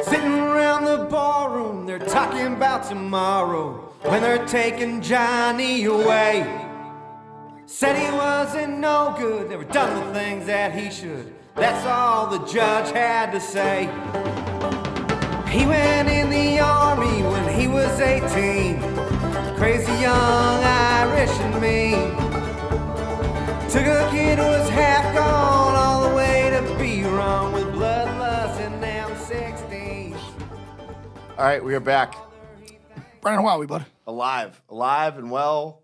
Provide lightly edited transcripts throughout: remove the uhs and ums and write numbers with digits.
Sitting around the ballroom, they're talking about tomorrow when they're taking Johnny away. Said he wasn't no good, never done the things that he should. That's all the judge had to say. He went in the army when he was 18. Crazy young Irish and mean. Took a kid who was half gone all the way to be wrong with bloodlust and now 16. All right, we are back. Brandon, how are we, bud? Alive and well.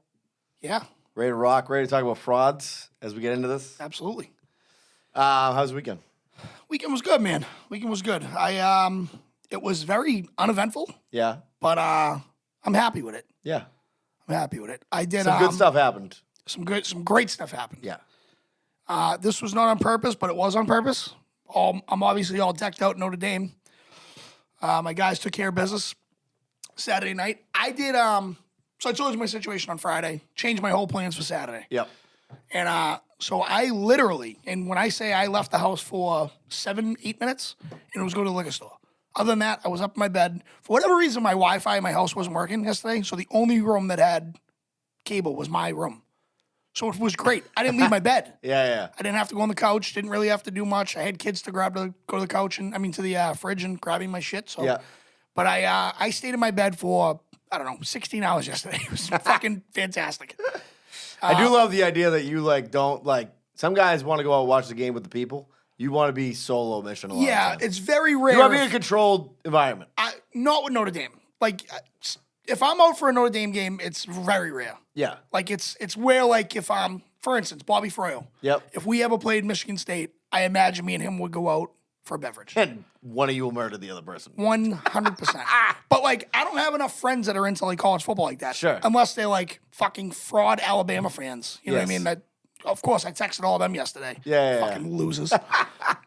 Yeah, Ready to rock, ready to talk about frauds as we get into this. absolutely. How's the weekend? Weekend was good, man. Weekend was good. It was very uneventful, Yeah. but I'm happy with it. Yeah. I'm happy with it. I did Some good stuff happened. Some great stuff happened. Yeah. This was not on purpose, but it was on purpose. I'm obviously all decked out in Notre Dame. My guys took care of business Saturday night. I did. So I told you my situation on Friday. Changed my whole plans for Saturday. Yep. And so I literally, and when I say I left the house for 7-8 minutes, and it was going to the liquor store. Other than that, I was up in my bed. For whatever reason, my Wi-Fi in my house wasn't working yesterday, so the only room that had cable was my room. So it was great. I didn't leave my bed. Yeah. I didn't have to go on the couch. Didn't really have to do much. I had kids to go to the couch to the fridge and grabbing my shit. So, Yeah. But I stayed in my bed for 16 hours yesterday. It was fucking fantastic. I do love the idea that you don't some guys want to go out and watch the game with the people. You want to be solo mission a lot of Yeah, times. it's very rare. You want to be in a controlled environment. Not with Notre Dame. Like, if I'm out for a Notre Dame game, it's very rare. Yeah. Like, it's where, like, if for instance, Bobby Froyo. Yep. If we ever played Michigan State, I imagine me and him would go out for a beverage. And one of you will murder the other person. 100%. But, like, I don't have enough friends that are into, like, college football like that. Sure. Unless they're, like, fucking fraud Alabama fans. You know what I Yes. mean? Of course, I texted all of them yesterday. Yeah. Fucking losers.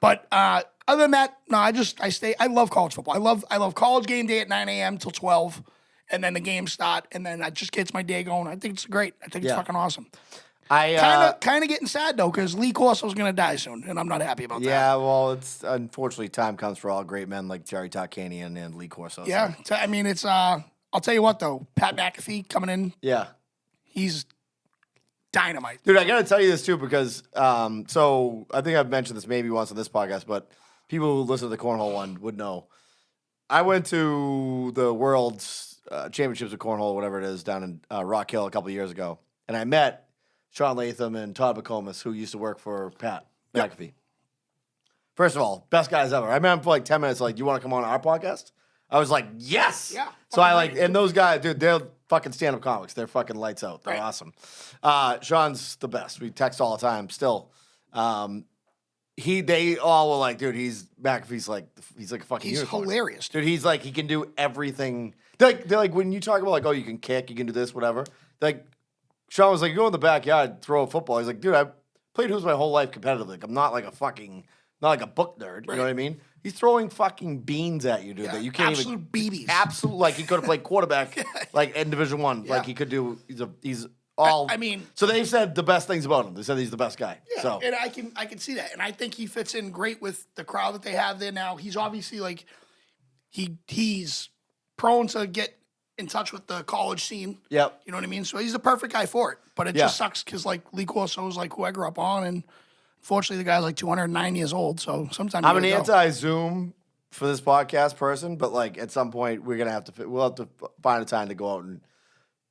But other than that, no, I stay. I love college football. I love college game day at 9 a.m. till 12, and then the games start, and then I just gets my day going. I think it's great. I think it's Yeah. fucking awesome. I Kind of getting sad though, because Lee Corso's gonna die soon, and I'm not happy about that. Yeah, well, it's unfortunately time comes for all great men like Jerry Tarkanian and Lee Corso. so- Yeah. I mean, it's. I'll tell you what though, Pat McAfee coming in, Yeah. he's dynamite. Dude, I got to tell you this too because so I think I've mentioned this maybe once on this podcast, but people who listen to the Cornhole one would know. I went to the World's Championships of Cornhole, whatever it is, down in Rock Hill a couple of years ago, and I met Sean Latham and Todd McComas, who used to work for Pat McAfee. First of all, best guys ever. I met him for like 10 minutes, like, you want to come on our podcast? I was like, yes. Yeah. So I and those guys, dude, they're fucking stand-up comics. They're fucking lights out. They're Right. awesome. Sean's the best. We text all the time still. They all were like, dude, McAfee's like, he's like a fucking He's unicorn. hilarious. Dude, he's like, he can do everything. They're like, when you talk about like, oh, you can kick, you can do this, whatever. Like, Sean was like, go in the backyard, throw a football. He's like, dude, I played hoops my whole life competitively. Like, I'm not like a book nerd. You know what I mean? He's throwing fucking beans at you, dude. That you can't absolute BBs. Absolute, like he could have played quarterback, like in Division One. Yeah. Like he could do. He's all. I mean, so they've said the best things about him. They said he's the best guy. Yeah, So and I can see that, and I think he fits in great with the crowd that they have there now. He's obviously like he's prone to get in touch with the college scene. Yep. You know what I mean? So he's the perfect guy for it. But it Yeah. just sucks because like Lee Corso is like who I grew up on, and unfortunately the guy's like 209 years old. So sometimes I'm an you gotta go. anti-Zoom for this podcast person, but like at some point we'll have to find a time to go out and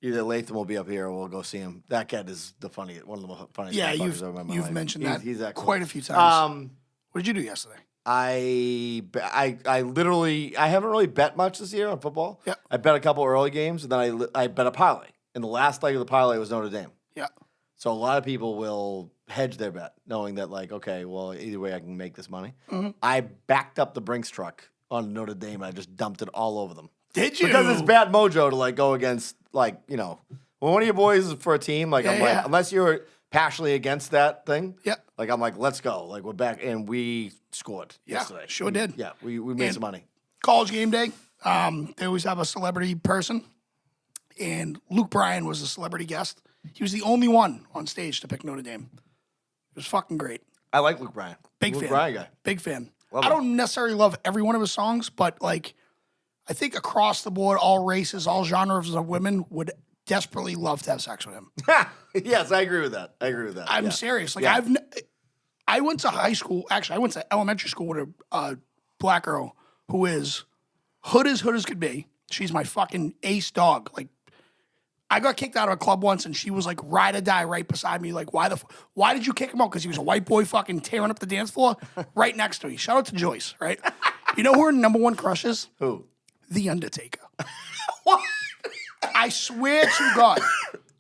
either Latham will be up here or we'll go see him. That kid is one of the most funniest. Yeah, motherfuckers I've ever met in my you've life. mentioned that He's excellent. quite a few times. What did you do yesterday? I literally I haven't really bet much this year on football. Yeah. I bet a couple early games and then I bet a parlay. And the last leg of the parlay was Notre Dame. Yeah. So a lot of people will hedge their bet, knowing that like, okay, well, either way I can make this money. Mm-hmm. I backed up the Brinks truck on Notre Dame and I just dumped it all over them. Did you? Because it's bad mojo to like go against like, you know, when one of your boys is for a team, like I'm Yeah. like, unless you're passionately against that thing, Yeah. like I'm like, let's go. Like we're back and we scored Yeah, yesterday. sure did. Yeah, we made And- some money. College game day. They always have a celebrity person, and Luke Bryan was a celebrity guest. He was the only one on stage to pick Notre Dame. It was fucking great. I like Luke Bryan. Big Luke fan. Bryan guy. Big fan. I don't necessarily love every one of his songs, but like, I think across the board, all races, all genres of women would desperately love to have sex with him. Yes, I agree with that. I'm Yeah. serious. Like Yeah. I went to high school. Actually, I went to elementary school with a black girl who is hood as could be. She's my fucking ace dog. Like, I got kicked out of a club once, and she was like ride or die right beside me. Like, why did you kick him out? Because he was a white boy fucking tearing up the dance floor right next to me. Shout out to Joyce, right? You know who her number one crush is? Who? The Undertaker. What? I swear to God.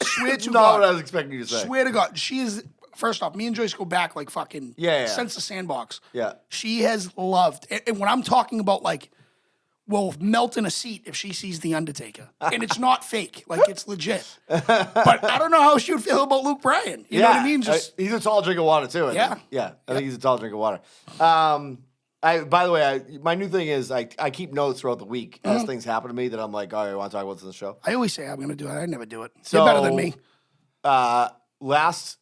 Swear to Not God. what I was expecting you to say. Swear to God. She is, first off, me and Joyce go back like fucking Yeah. since the Sandbox. Yeah. She has loved, and when I'm talking about like, will melt in a seat if she sees The Undertaker. And it's not fake. Like, it's legit. But I don't know how she would feel about Luke Bryan. You know what I mean? Just he's a tall drink of water too. I think. Yeah. I think he's a tall drink of water. By the way, my new thing is I keep notes throughout the week as things happen to me that I'm like, all right, I want to talk about this in the show. I always say I'm going to do it. I never do it. So, You're better than me. Last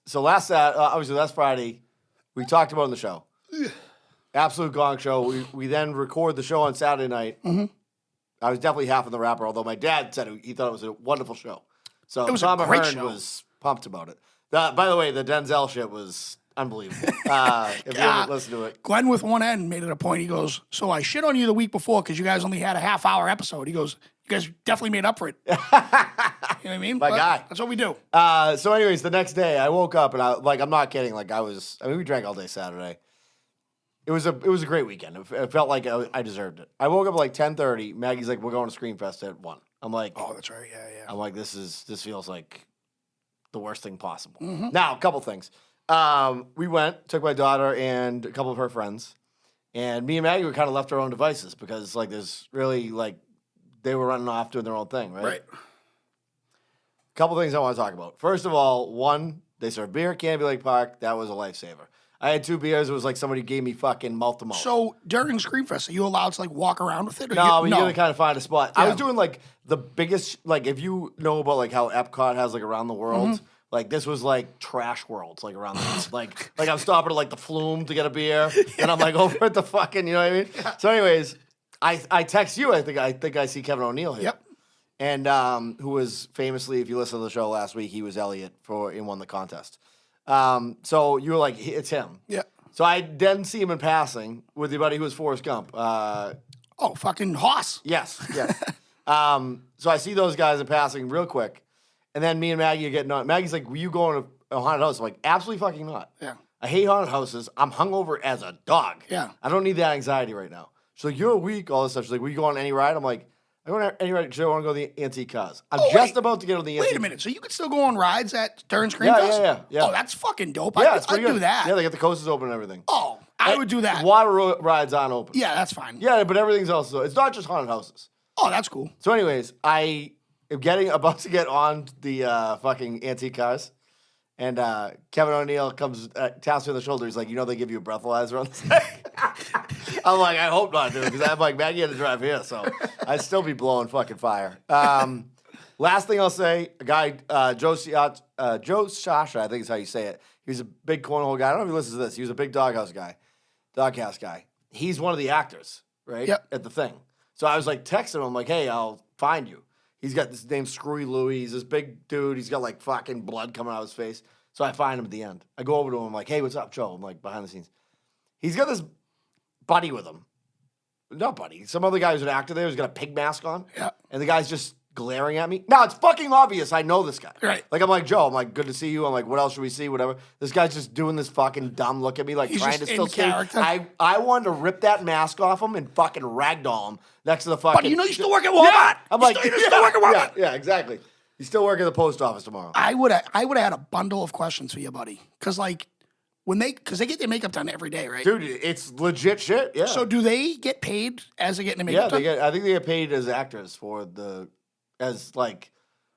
Friday, we talked about it on the show. Absolute gong show. We then record the show on Saturday night. Mm-hmm. I was definitely half in the wrapper, although my dad said he thought it was a wonderful show. So It was a Tom great Ahern show. was pumped about it. By the way, the Denzel shit was unbelievable. If you haven't listened to it. Glenn with one end made it a point. He goes, so I shit on you the week before because you guys only had a half-hour episode. He goes, you guys definitely made up for it. You know what I mean? My guy. That's what we do. So anyways, the next day I woke up and I'm not kidding. Like we drank all day Saturday. It was a great weekend. It felt like I deserved it. I woke up at like 10:30. Maggie's like, we're going to Screamfest at 1. I'm like, Oh, that's right. Yeah. I'm like, this feels like the worst thing possible. Mm-hmm. Now, a couple things. We went, took my daughter and a couple of her friends, and me and Maggie were kind of left to our own devices because like there's really like they were running off doing their own thing, right? Right. Couple things I want to talk about. First of all, one, they served beer at Canby Lake Park. That was a lifesaver. I had 2 beers. It was like somebody gave me fucking mouth to mouth. So during Screamfest, are you allowed to like walk around with it? Or No, you you gotta kind of find a spot. I Yeah. was doing like the biggest, like if you know about like how Epcot has like around the world, Mm-hmm. like this was like trash worlds, like around the world. like I'm stopping at like the Flume to get a beer, and I'm like over at the fucking, you know what I mean? So, anyways, I text you. I think I see Kevin O'Neill here. Yep. And who was famously, if you listened to the show last week, he was Elliot and won the contest. So you were like, it's him. Yeah. So I didn't see him in passing with your buddy who was Forrest Gump. Oh, fucking Hoss. Yes. So I see those guys in passing real quick, and then me and Maggie are getting on. Maggie's like, "Were you going to a haunted house?" I'm like, absolutely fucking not. Yeah. I hate haunted houses. I'm hungover as a dog. Yeah. I don't need that anxiety right now. She's like, "You're weak." All this stuff. She's like, "Will you go on any ride?" I'm like, "I go on any ride. Should I want to go to the antique cars?" I'm just about to get on the antique. Wait a minute. So you could still go on rides at during Screamfest? Yeah. Oh, that's fucking dope. Yeah, it's I'd pretty good. do that. Yeah, they got the coasters open and everything. Oh, I would do that. Water rides aren't open. Yeah, that's fine. Yeah, but everything's also. It's not just haunted houses. Oh, that's cool. So, anyways, I am about to get on the fucking antique cars, and Kevin O'Neill comes, taps me on the shoulder. He's like, "You know, they give you a breathalyzer on the side." I'm like, "I hope not, dude," because I'm like, Maggie had to drive here, so I'd still be blowing fucking fire. Last thing I'll say, a guy, Joe Sasha, I think is how you say it. He was a big cornhole guy. I don't know if he listens to this. He was a big doghouse guy. He's one of the actors, right? Yep. At the thing. So I was like texting him. I'm like, "Hey, I'll find you." He's got this name Screwy Louie. He's this big dude. He's got like fucking blood coming out of his face. So I find him at the end. I go over to him. I'm like, "Hey, what's up, Joe?" I'm like behind the scenes. He's got this buddy with him. Not buddy. Some other guy who's an actor there who's got a pig mask on. Yeah. And the guy's just glaring at me. Now, it's fucking obvious I know this guy. Right. Like, I'm like, "Joe," I'm like, "Good to see you." I'm like, "What else should we see?" Whatever. This guy's just doing this fucking dumb look at me, like He's trying just to still in stay. character. I wanted to rip that mask off him and fucking ragdoll him next to the fucking. But you know you still work at Walmart. Yeah. I'm You like, still work at Walmart. Yeah, exactly. He's still working at the post office tomorrow. I would have had a bundle of questions for you, buddy. Because like because they get their makeup done every day, right? Dude, it's legit shit. Yeah. So do they get paid as they're getting their yeah, makeup done? I think they get paid as actors for as like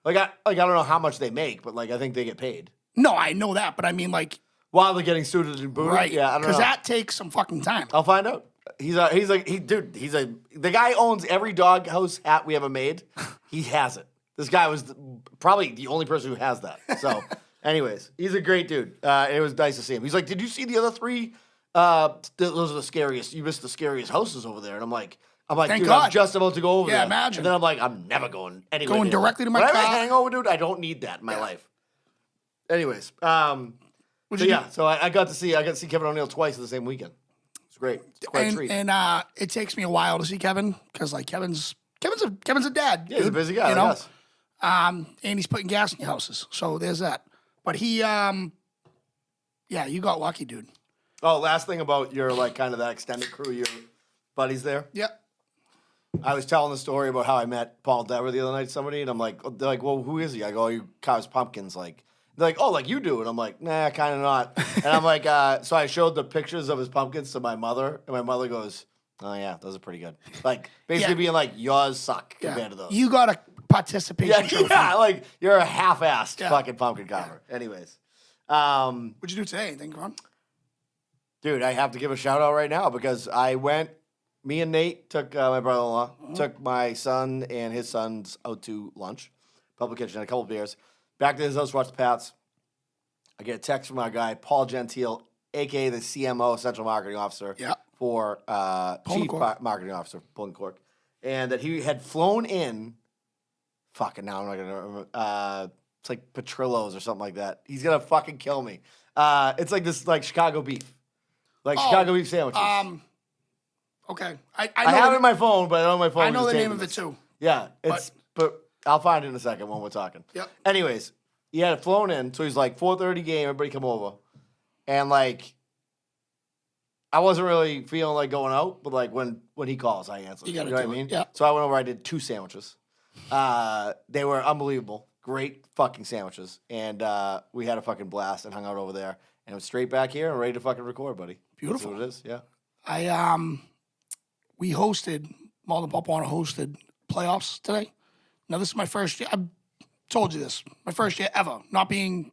I don't know how much they make, but like I think they get paid No, I know that, but I mean like while they're getting suited and booted. right? Yeah, I don't know. Because that takes some fucking time. I'll find out. The guy owns every doghouse hat we ever made. He has it. This guy was probably the only person who has that. So, anyways, he's a great dude. It was nice to see him. He's like, "Did you see the other 3 Those are the scariest. You missed the scariest houses over there, and I'm like, Thank dude, I'm God. just about to go over Yeah, there. imagine. And then I'm like, I'm never going anywhere. Going near directly that. to my When I have a car. hangover, dude, I don't need that in my life. Anyways, What'd so you yeah, do? so I got to see Kevin O'Neill twice in the same weekend. It's great. It's quite a treat. And it takes me a while to see Kevin because like Kevin's a dad. Yeah, he's a dude, busy guy. you know? Yes. And he's putting gas in your houses, so there's that. But he, yeah, you got lucky, dude. Oh, last thing about your like kind of that extended crew, your buddies there. Yep. I was telling the story about how I met Paul Dever the other night. Somebody and I'm like, they're like, well, who is he? I go, oh, he carves pumpkins. Like, they're like, oh, like you do, and I'm like, nah, kind of not. And I'm like, so I showed the pictures of his pumpkins to my mother, and my mother goes, oh yeah, those are pretty good. Like basically Yeah. being like, yours suck compared to those. You got a participation yeah, trophy. yeah, like you're a half-assed Yeah. fucking pumpkin carver. Anyways, What'd you do today? Anything going? dude, I have to give a shout out right now because me and Nate took my brother-in-law, took my son and his sons out to lunch, public kitchen, had a couple of beers. Back to his house, watch the Pats. I get a text from our guy, Paul Gentile, a.k.a. the CMO, Central Marketing Officer, Yeah. for Chief Cork. Marketing Officer, Pulling Cork, and that he had flown in, fucking now I'm not going to remember, it's like Petrillo's or something like that. He's going to fucking kill me. It's like this like Chicago beef. Like Chicago beef sandwiches. Okay. I know have the- it on my phone, but I don't have my phone. I know is the name taking of it this. too. Yeah, but I'll find it in a second when we're talking. Yep. Anyways, he had it flown in, so he's like 4:30 game. Everybody come over, and like I wasn't really feeling like going out, but like when he calls, I answer. You gotta know what I do it, mean? yeah. So I went over. I did 2 sandwiches. They were unbelievable, great fucking sandwiches, and we had a fucking blast and hung out over there. And it was straight back here and ready to fucking record, buddy. Beautiful. That's what it is. Yeah. We hosted, Malden Pop Warner hosted playoffs today. Now, this is my first year. I told you this. My first year ever not playing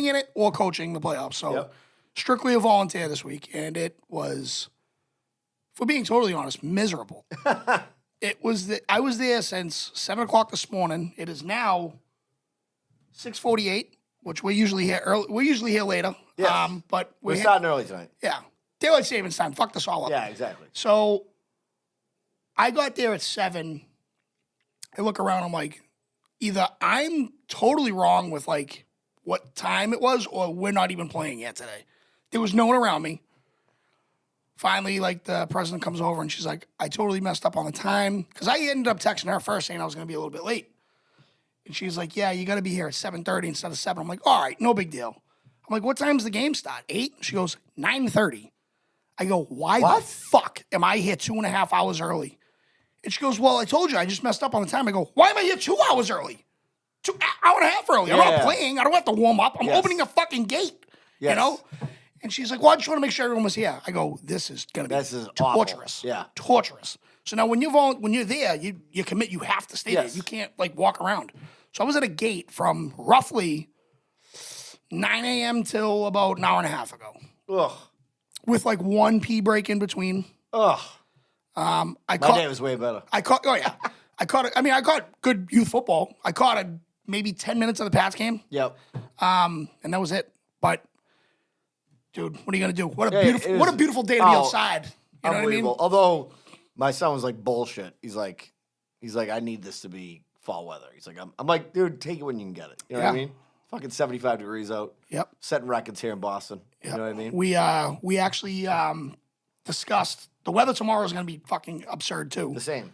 in it or coaching the playoffs. So, Yep. strictly a volunteer this week. And it was, for being totally honest, miserable. I was there since 7 o'clock this morning. It is now 6:48, which we're usually here early. We're usually here later. Yes. But We're starting early tonight. yeah. Daylight savings time. Fuck this all up. Yeah, exactly. So I got there at 7. I look around, I'm like, either I'm totally wrong with like what time it was, or we're not even playing yet today. There was no one around me. Finally, like the president comes over and she's like, I totally messed up on the time. Because I ended up texting her first saying I was gonna be a little bit late. And she's like, yeah, you gotta be here at 7:30 instead of 7. I'm like, all right, no big deal. I'm like, what time's the game start? 8? She goes, 9:30. I go, why the fuck am I here 2.5 hours early? And she goes, well, I told you I just messed up on the time. I go, why am I here 2 hours early? Hour and a half early. I'm Yeah. not playing. I don't have to warm up. I'm Yes. opening a fucking gate. You Yes. know? And she's like, well, I just want to make sure everyone was here. I go, this is going to be This is awful. torturous. Yeah. Torturous. So now when you're there, you commit, you have to stay Yes. there. You can't like walk around. So I was at a gate from roughly 9 a.m. till about an hour and a half ago Ugh. with like one pee break in between. Ugh. I My caught, day was way better. I caught good youth football. I caught maybe 10 minutes of the Pats game, Yep. and that was it. But dude, what are you gonna do? What a Yeah, beautiful, it what a was- beautiful day to be oh, outside. You know what I mean? Unbelievable. Although my son was like bullshit. He's like, I need this to be fall weather. He's like, I'm like, dude, take it when you can get it. You know what I Yeah. mean? Fucking 75 degrees out. Yep. Setting records here in Boston. You know what I mean? We actually discussed the weather tomorrow is gonna be fucking absurd too. The same.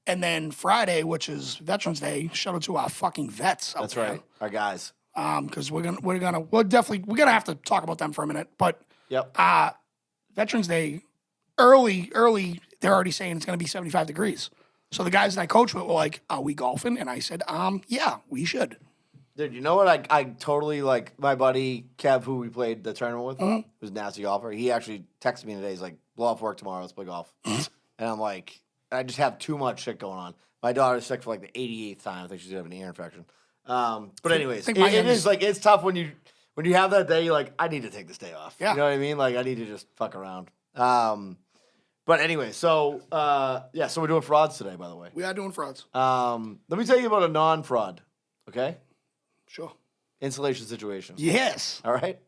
And then Friday, which is Veterans Day, shout out to our fucking vets out That's there. right. Our guys. Because we're gonna have to talk about them for a minute. But Yep. Veterans Day, early, they're already saying it's gonna be 75 degrees. So the guys that I coach with were like, "Are we golfing?" And I said, yeah, we should." Dude, you know what? I totally like my buddy Kev, who we played the tournament with, Mm-hmm. who's a nasty golfer. He actually texted me today. He's like, blow off work tomorrow. Let's play golf. Mm-hmm. And I'm like, I just have too much shit going on. My daughter's sick for like the 88th time. I think she's having an ear infection. But anyways, think it my is youngest- like, it's tough when you have that day, you're like, I need to take this day off. Yeah. You know what I mean? Like, I need to just fuck around. But anyway, so we're doing frauds today, by the way. We are doing frauds. Let me tell you about a non-fraud, okay? Sure. Installation situation. Yes. All right.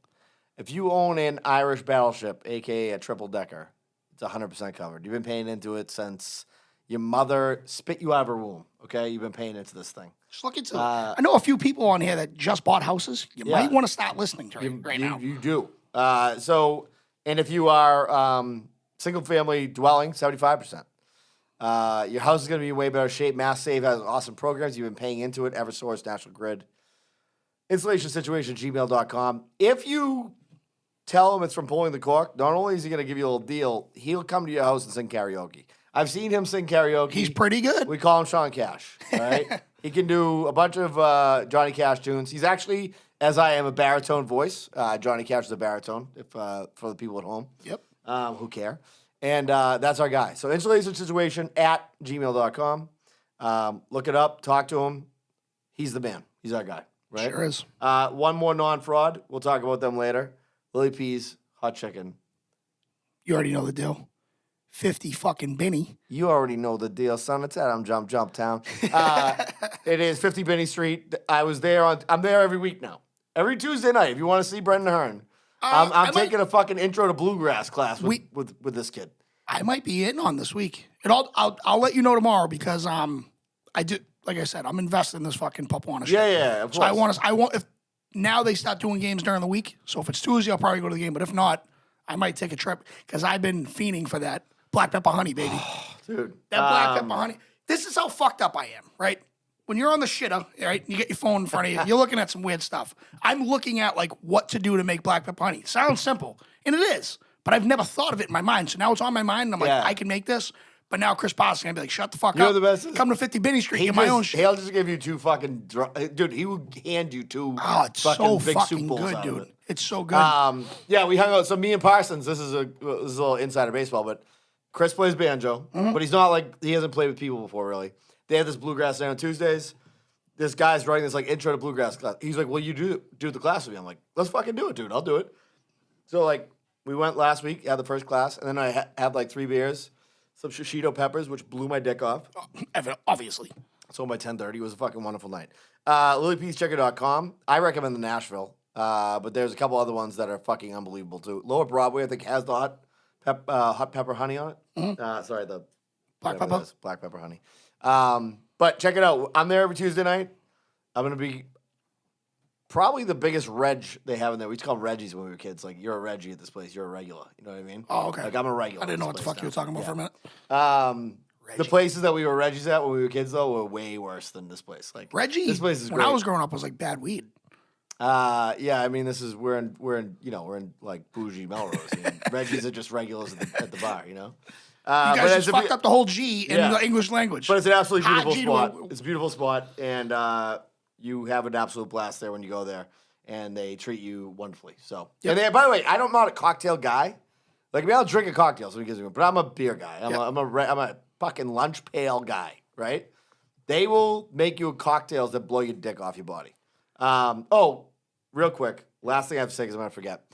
If you own an Irish battleship, aka a triple decker, it's 100% covered. You've been paying into it since your mother spit you out of her womb. Okay, you've been paying into this thing. Just look into it. I know a few people on here that just bought houses. You might want to start listening to it right now. You do. And if you are single family dwelling, 75%. Your house is going to be in way better shape. Mass Save has awesome programs. You've been paying into it. Eversource, National Grid. Installation situation, gmail.com. If you tell him it's from Pulling the Cork, not only is he going to give you a little deal, he'll come to your house and sing karaoke. I've seen him sing karaoke. He's pretty good. We call him Sean Cash, all right? He can do a bunch of Johnny Cash tunes. He's actually, as I am, a baritone voice. Johnny Cash is a baritone, for the people at home. Yep. Who care. And that's our guy. So installation situation at gmail.com. Look it up. Talk to him. He's the man. He's our guy. Right? Sure is. One more non-fraud. We'll talk about them later. Lily Peas, hot chicken. You already know the deal. 50 fucking Benny. You already know the deal, son. It's at Jump Town. It is 50 Benny Street. I'm there every week now. Every Tuesday night. If you want to see Brendan Hearn, I'm taking a fucking intro to bluegrass class with this kid. I might be in on this week. And I'll let you know tomorrow because I do. Like I said, I'm invested in this fucking Papuana shit. Yeah, of course. So I want if now they start doing games during the week. So if it's Tuesday, I'll probably go to the game. But if not, I might take a trip because I've been fiending for that black pepper honey, baby. Dude. That black pepper honey. This is how fucked up I am, right? When you're on the shitter, right, you get your phone in front of you, you're looking at some weird stuff. I'm looking at like what to do to make black pepper honey. Sounds simple, and it is, but I've never thought of it in my mind. So now it's on my mind, and I'm like, I can make this. But now Chris Potts is gonna be like, shut the fuck You're up. the best. Come to 50 Benny Street, get my own shit. He'll just give you two fucking dude. He will hand you two. Oh, it's fucking so big fucking soup bowls good, out of dude. it. It's so good. Yeah, we hung out. So me and Parsons. This is a little insider baseball, but Chris plays banjo, but he's not like he hasn't played with people before really. They have this bluegrass day on Tuesdays. This guy's writing this like intro to bluegrass class. He's like, "Well, you do the class with me." I'm like, "Let's fucking do it, dude. I'll do it." So like we went last week, had the first class, and then I had like 3 beers, some shishito peppers, which blew my dick off. Obviously. So by 10:30, it was a fucking wonderful night. LilyPeaceChecker.com. I recommend the Nashville, but there's a couple other ones that are fucking unbelievable too. Lower Broadway, I think, has the hot pepper honey on it. Sorry, the Black pepper? black pepper honey. But check it out. I'm there every Tuesday night. I'm gonna be probably the biggest reg they have in there. We used to call them Reggies when we were kids. Like, you're a Reggie at this place. You're a regular. You know what I mean? Oh, okay. Like, I'm a regular. I didn't know what the fuck you were talking about for a minute. The places that we were Reggies at when we were kids, though, were way worse than this place. Like Reggie, this place is when great. I was growing up, was like bad weed. Yeah, I mean, we're in like bougie Melrose. Reggies are just regulars at the bar, you know. You guys just fucked up the whole G in the English language. But it's an absolutely Hot beautiful G spot. to It's a beautiful spot, and you have an absolute blast there when you go there, and they treat you wonderfully. So, and by the way, I'm not a cocktail guy. Like, I mean, I'll drink a cocktail, but I'm a beer guy. I'm a fucking lunch pail guy, right? They will make you cocktails that blow your dick off your body. Real quick, last thing I have to say because I'm gonna forget.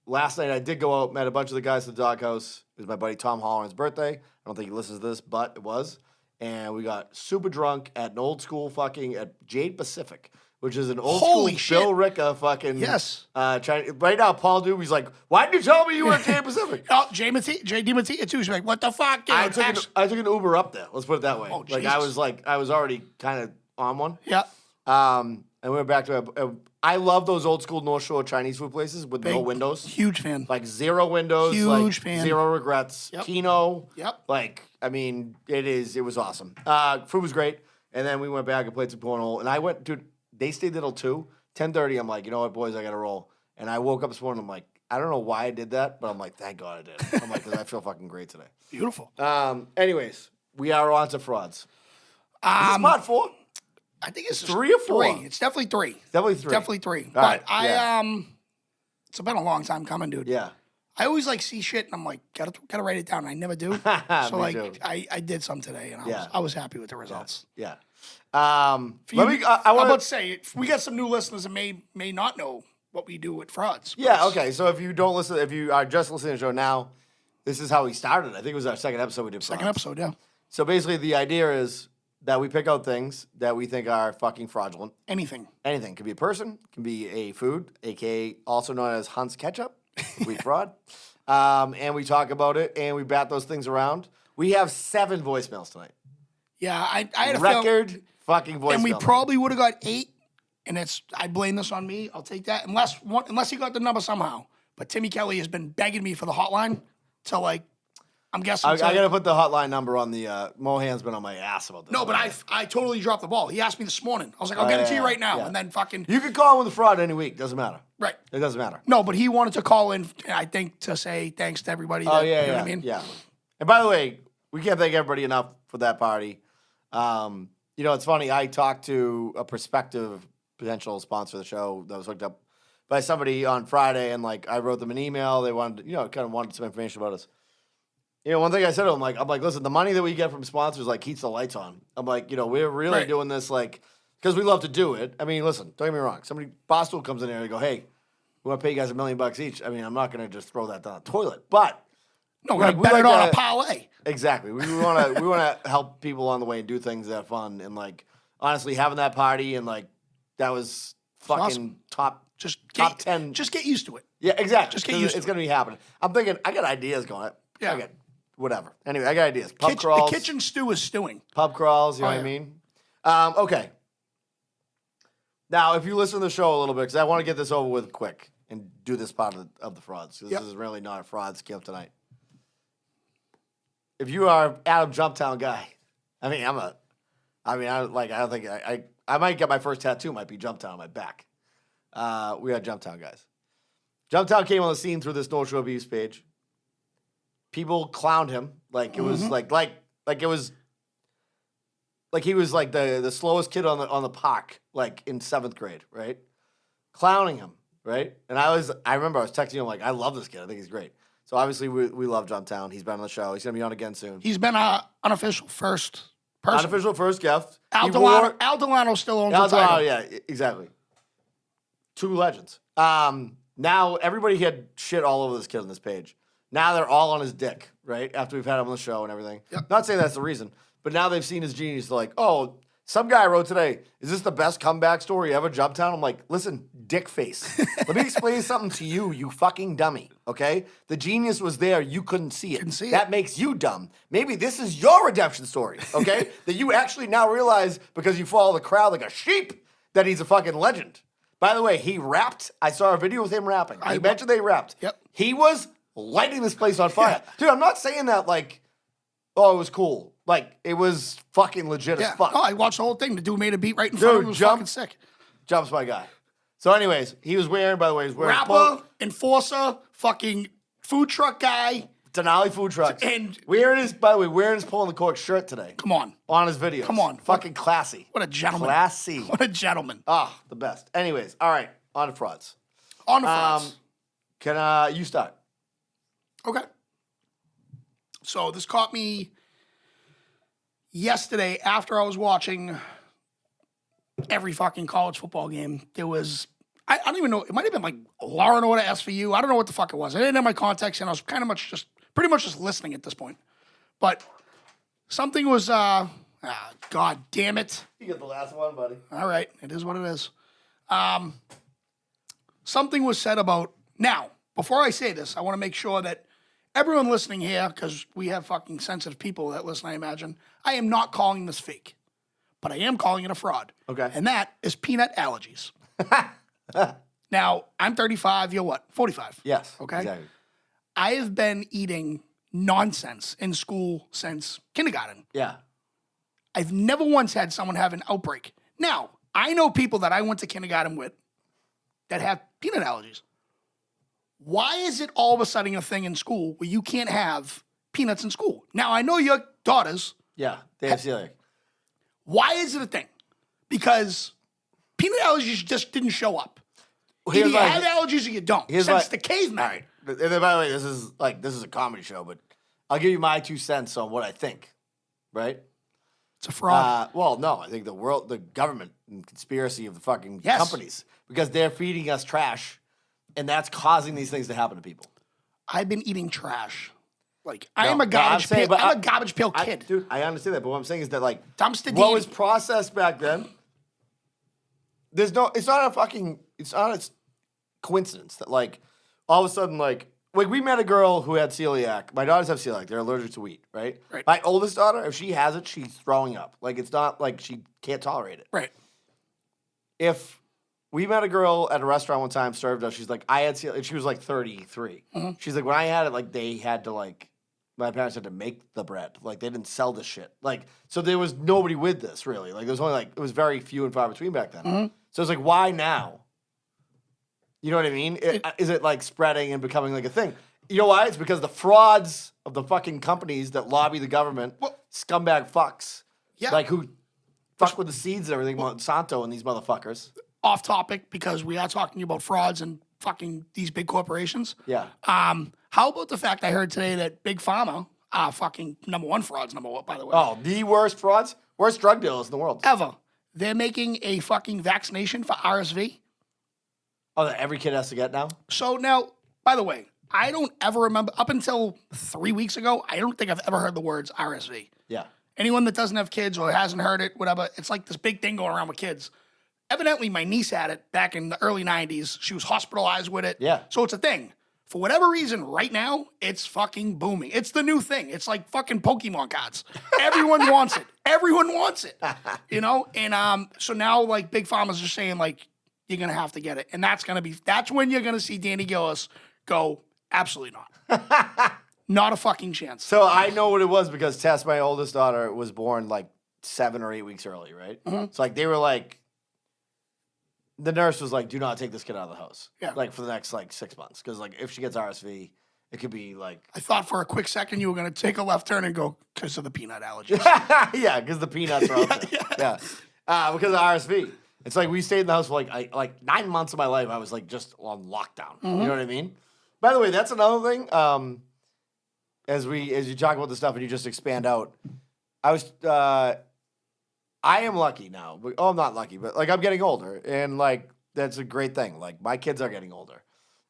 Last night I did go out, met a bunch of the guys at the doghouse. It was my buddy Tom Holland's birthday. I don't think he listens to this, but it was. And we got super drunk at an old school fucking at Jade Pacific, which is an old Holy school shit. Bill Ricca fucking Yes. right now, Paul Doobie's like, why didn't you tell me you were at Jade Pacific? Oh, JD Mattia too. She's like, what the fuck? I took an Uber up there. Let's put it that way. Oh, I was already kind of on one. Yeah. And we went back to I love those old school North Shore Chinese food places with no windows. Huge fan. Like 0 windows. Huge fan. 0 regrets. Yep. Kino. Yep. Like, I mean, it was awesome. Food was great. And then we went back and played some cornhole. And I went, dude, they stayed there till 2. 10:30, I'm like, you know what, boys, I got to roll. And I woke up this morning, I'm like, I don't know why I did that, but I'm like, thank God I did. I'm like, because I feel fucking great today. Beautiful. Anyways, we are on to frauds. Is this part 4? I think it's 3 or 4? 3. It's definitely 3. Definitely 3. Definitely 3. All But right, it's been a long time coming, dude. Yeah. I always like see shit and I'm like, gotta write it down. I never do. So Me like too. I did some today and I was happy with the results. Yeah. I I'm about to say we got some new listeners that may not know what we do with frauds. Yeah, okay. So if you don't listen, if you are just listening to the show now, this is how we started. I think it was our second episode we did. Second frauds. episode, yeah. So basically, the idea is that we pick out things that we think are fucking fraudulent. Anything. Anything. Can be a person, can be a food, aka also known as Hunt's Ketchup, wheat fraud. And we talk about it and we bat those things around. We have 7 voicemails tonight. Yeah, I had a Record fucking voicemail. and we night. probably would have got 8, and I blame this on me. I'll take that unless he got the number somehow. But Timmy Kelly has been begging me for the hotline to like. I'm guessing. I got to put the hotline number on the. Mohan's been on my ass about this. No, but I totally dropped the ball. He asked me this morning. I was like, I'll get it to you right now, and then fucking You can call him with a fraud any week. Doesn't matter. right. It doesn't matter. No, but he wanted to call in. I think to say thanks to everybody. That, Oh yeah, you know yeah, what I mean? yeah. And by the way, we can't thank everybody enough for that party. You know, it's funny. I talked to a prospective potential sponsor of the show that was hooked up by somebody on Friday, and like I wrote them an email. They wanted, kind of wanted some information about us. You know, one thing I said to him, I'm like, listen, the money that we get from sponsors like keeps the lights on. I'm like, we're really Right. doing this because we love to do it. I mean, listen, don't get me wrong. Somebody Barstool comes in there and go, hey, we want to pay you guys $1 million each. I mean, I'm not going to just throw that down the toilet, but No, we're Like, gonna we bet it like on to- a parlay. exactly, we want to help people on the way and do things that are fun. And like, honestly, having that party and like that was fucking awesome. top Just top get, 10. Just get used to it. Yeah, exactly. Just get 'Cause used It's to going to be happening. I'm thinking, I got ideas going. Yeah. I got whatever. Anyway, I got ideas. Pub The crawls. kitchen stew is stewing. Pub crawls, you know Oh, what I yeah. mean? Okay. Now, if you listen to the show a little bit, because I want to get this over with quick and do this part of the frauds, because Yep. this is really not a fraud scam tonight. If you are Adam Jumptown guy, I don't think I might get my first tattoo, might be Jumptown on my back. We are Jumptown guys. Jumptown came on the scene through this No Show Abuse page. People clowned him like it was like it was like he was like the slowest kid on the park, like in 7th grade, right? Clowning him, right? And I remember I was texting him like, I love this kid. I think he's great. So obviously we love Jumptown. He's been on the show. He's gonna be on again soon. He's been our unofficial first person. Unofficial first guest. Al He Delano, wore- Al Delano still owns Al the title. Delano, yeah, exactly. 2 legends. Now everybody had shit all over this kid on this page. Now they're all on his dick, right? After we've had him on the show and everything. Yep. Not saying that's the reason, but now they've seen his genius. They're like, oh, some guy wrote today, is this the best comeback story ever, Jumptown? I'm like, listen, dick face. Let me explain something to you, you fucking dummy, okay? The genius was there. You couldn't see it. Couldn't see That it. makes you dumb. Maybe this is your redemption story, okay? That you actually now realize because you follow the crowd like a sheep that he's a fucking legend. By the way, he rapped. I saw a video with him rapping. I mentioned they rapped. Yep. He was lighting this place on fire. Dude, I'm not saying that like, oh, it was cool. Like, it was fucking legit Yeah. as fuck. Oh, I watched the whole thing. The dude made a beat right in front of him. It was fucking sick. Jumps my guy. So anyways, he was wearing, by the way, he was wearing Rapper, enforcer, fucking food truck guy. Denali food trucks. And- wearing his, by the way, wearing his pulling the cork shirt today. Come on. On his videos. Come on. Fucking classy. What a gentleman. Classy. What a gentleman. Ah, the best. Anyways, all right, on to frauds. On the fronts. Can you start? Okay. So this caught me yesterday after I was watching every fucking college football game. There was, I don't even know, it might have been like Law and Order SVU. I don't know what the fuck it was. I didn't have my context and I was pretty much just listening at this point. But something was, God damn it. You get the last one, buddy. All right, it is what it is. Something was said about, now, before I say this, I want to make sure that everyone listening here, because we have fucking sensitive people that listen, I imagine, I am not calling this fake, but I am calling it a fraud. Okay. And that is peanut allergies. Now, I'm 35, you're what, 45? Yes. Okay. Exactly. I have been eating nonsense in school since kindergarten. Yeah. I've never once had someone have an outbreak. Now, I know people that I went to kindergarten with that have peanut allergies. Why is it all of a sudden a thing in school where you can't have peanuts in school? Now, I know your daughters. Yeah. They have celiac. Why is it a thing? Because peanut allergies just didn't show up. Either Here's you my- have allergies or you don't. here's Since my- the caveman. All right. And then, by the way, this is a comedy show, but I'll give you my 2 cents on what I think. Right? It's a fraud. Well, no, I think the government and conspiracy of the fucking Yes. companies, because they're feeding us trash, and that's causing these things to happen to people. I've been eating trash Like I am No, a no, garbage saying, pail. but I'm a garbage pail kid. Dude, I understand that, but what I'm saying is that like Dumpster what Danny. was processed back then. It's not a coincidence that like all of a sudden like we met a girl who had celiac. My daughters have celiac. They're allergic to wheat, right? Right. My oldest daughter, if she has it, she's throwing up. Like it's not like she can't tolerate it. Right. If we met a girl at a restaurant one time, served us, she's like, I had celiac, and she was like 33. She's like, when I had it, like they had to like, my parents had to make the bread. Like they didn't sell the shit. Like, so there was nobody with this really. Like there was only like, it was very few and far between back then. So it's like, why now? You know what I mean? Is it like spreading and becoming like a thing? You know why? It's because the frauds of the fucking companies that lobby the government, scumbag fucks. Yeah. Like who fuck with the seeds and everything, Monsanto and these motherfuckers. Off topic because we are talking about frauds and fucking these big corporations. Yeah. How about the fact I heard today that Big Pharma are fucking number one frauds, number one, by the way. Oh, the worst frauds? Worst drug dealers in the world. Ever. They're making a fucking vaccination for RSV. Oh, that every kid has to get now? So now, by the way, I don't ever remember, up until 3 weeks ago, I don't think I've ever heard the words RSV. Yeah. Anyone that doesn't have kids or hasn't heard it, whatever, it's like this big thing going around with kids. Evidently, my niece had it back in the early 90s. She was hospitalized with it. Yeah. So it's a thing. For whatever reason, right now, it's fucking booming. It's the new thing. It's like fucking Pokemon cards. Everyone wants it. Everyone wants it. You know? And so now, like, Big Pharma's are saying, like, you're going to have to get it. And that's when you're going to see Danny Gillis go, absolutely not. Not a fucking chance. So I know what it was because Tess, my oldest daughter, was born like 7 or 8 weeks early, right? So like they were like, the nurse was like, do not take this kid out of the house. Yeah. Like for the next like 6 months. Because like if she gets RSV, it could be like. I thought for a quick second you were going to take a left turn and go, because of the peanut allergies. Yeah, because the peanuts are out there. Yeah. Because of RSV. It's like we stayed in the house for like 9 months of my life. I was like just on lockdown. You know what I mean? By the way, that's another thing. As you talk about the stuff and you just expand out, I am lucky now. I'm not lucky, but like I'm getting older, and like that's a great thing. Like my kids are getting older,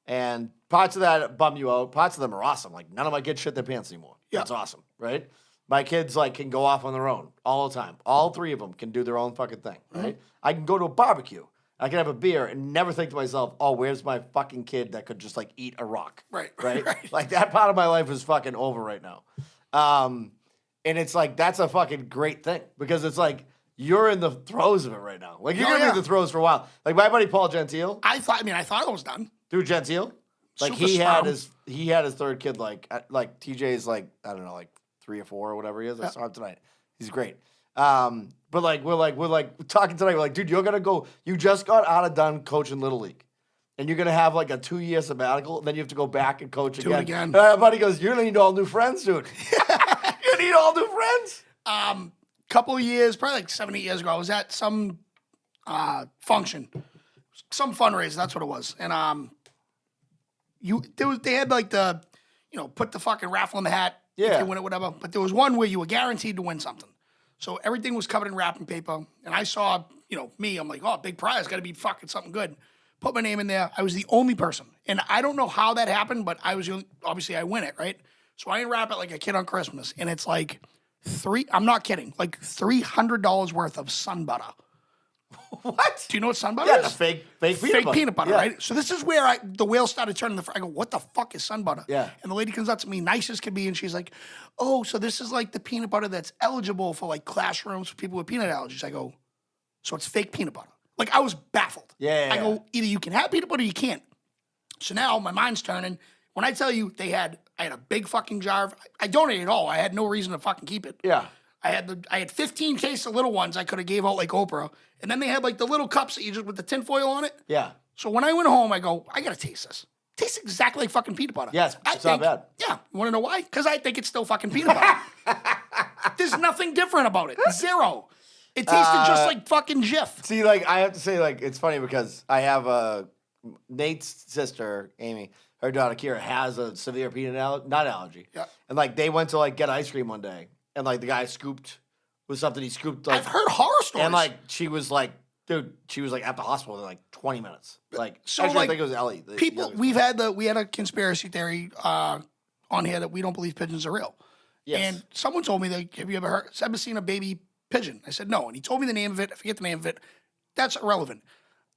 and parts of that bum you out. Parts of them are awesome. Like none of my kids shit their pants anymore. Yeah. That's awesome, right? My kids like can go off on their own all the time. All 3 of them can do their own fucking thing, right? I can go to a barbecue. I can have a beer and never think to myself, oh, where's my fucking kid that could just like eat a rock? Right. Like that part of my life is fucking over right now. And it's like, that's a fucking great thing because it's like, you're in the throes of it right now. Like you're going to be in the throes for a while. Like my buddy Paul Gentile. I thought it was done. Dude, Gentile. Like Super he had sperm. his third kid, like TJ's like, I don't know, like 3 or 4 or whatever he is. I saw him tonight. He's great. But like we're talking tonight. We're like, dude, you're gonna go. You just got out of done coaching Little League, and you're gonna have like a 2-year sabbatical. And then you have to go back and coach Do it again. again. Buddy goes, you're gonna need all new friends, dude. You need all new friends. Couple of years, probably like 7, 8 years ago, I was at some function, some fundraiser. That's what it was. And they had like the, put the fucking raffle in the hat. Yeah. If you win it, whatever. But there was one where you were guaranteed to win something. So everything was covered in wrapping paper. And I saw, me, I'm like, oh, big prize, got to be fucking something good. Put my name in there. I was the only person. And I don't know how that happened, but obviously I win it, right? So I unwrap it like a kid on Christmas. And it's like I'm not kidding, like $300 worth of sun butter. What? Do you know what sun butter Yeah, is? the fake Peanut butter, Yeah. right? So this is where the wheels started turning. I go, what the fuck is sun butter? Yeah. And the lady comes up to me, nice as can be, and she's like, oh, so this is like the peanut butter that's eligible for like classrooms for people with peanut allergies. I go, so it's fake peanut butter. Like I was baffled. Yeah. I go, either you can have peanut butter or you can't. So now my mind's turning. When I tell you I had a big fucking jar. I donated it all. I had no reason to fucking keep it. Yeah. I had 15 cases of little ones I could have gave out like Oprah. And then they had like the little cups that you just with the tinfoil on it. Yeah. So when I went home, I go, I gotta taste this. Tastes exactly like fucking peanut butter. Yes, it's not bad. Yeah. You wanna know why? Because I think it's still fucking peanut butter. There's nothing different about it. Zero. It tasted just like fucking Jif. See, like I have to say, like it's funny because I have Nate's sister, Amy. Her daughter Kira has a severe peanut nut allergy. Yeah. And like they went to like get ice cream one day, and like the guy scooped with something he scooped. Like, I've heard horror stories. and like she was like, dude, she was like at the hospital in like 20 minutes. Like So, actually, like, I think it was Ellie. we had a conspiracy theory on here that we don't believe pigeons are real. Yes. And someone told me, like, have you ever seen a baby pigeon? I said, no. And he told me the name of it. I forget the name of it. That's irrelevant.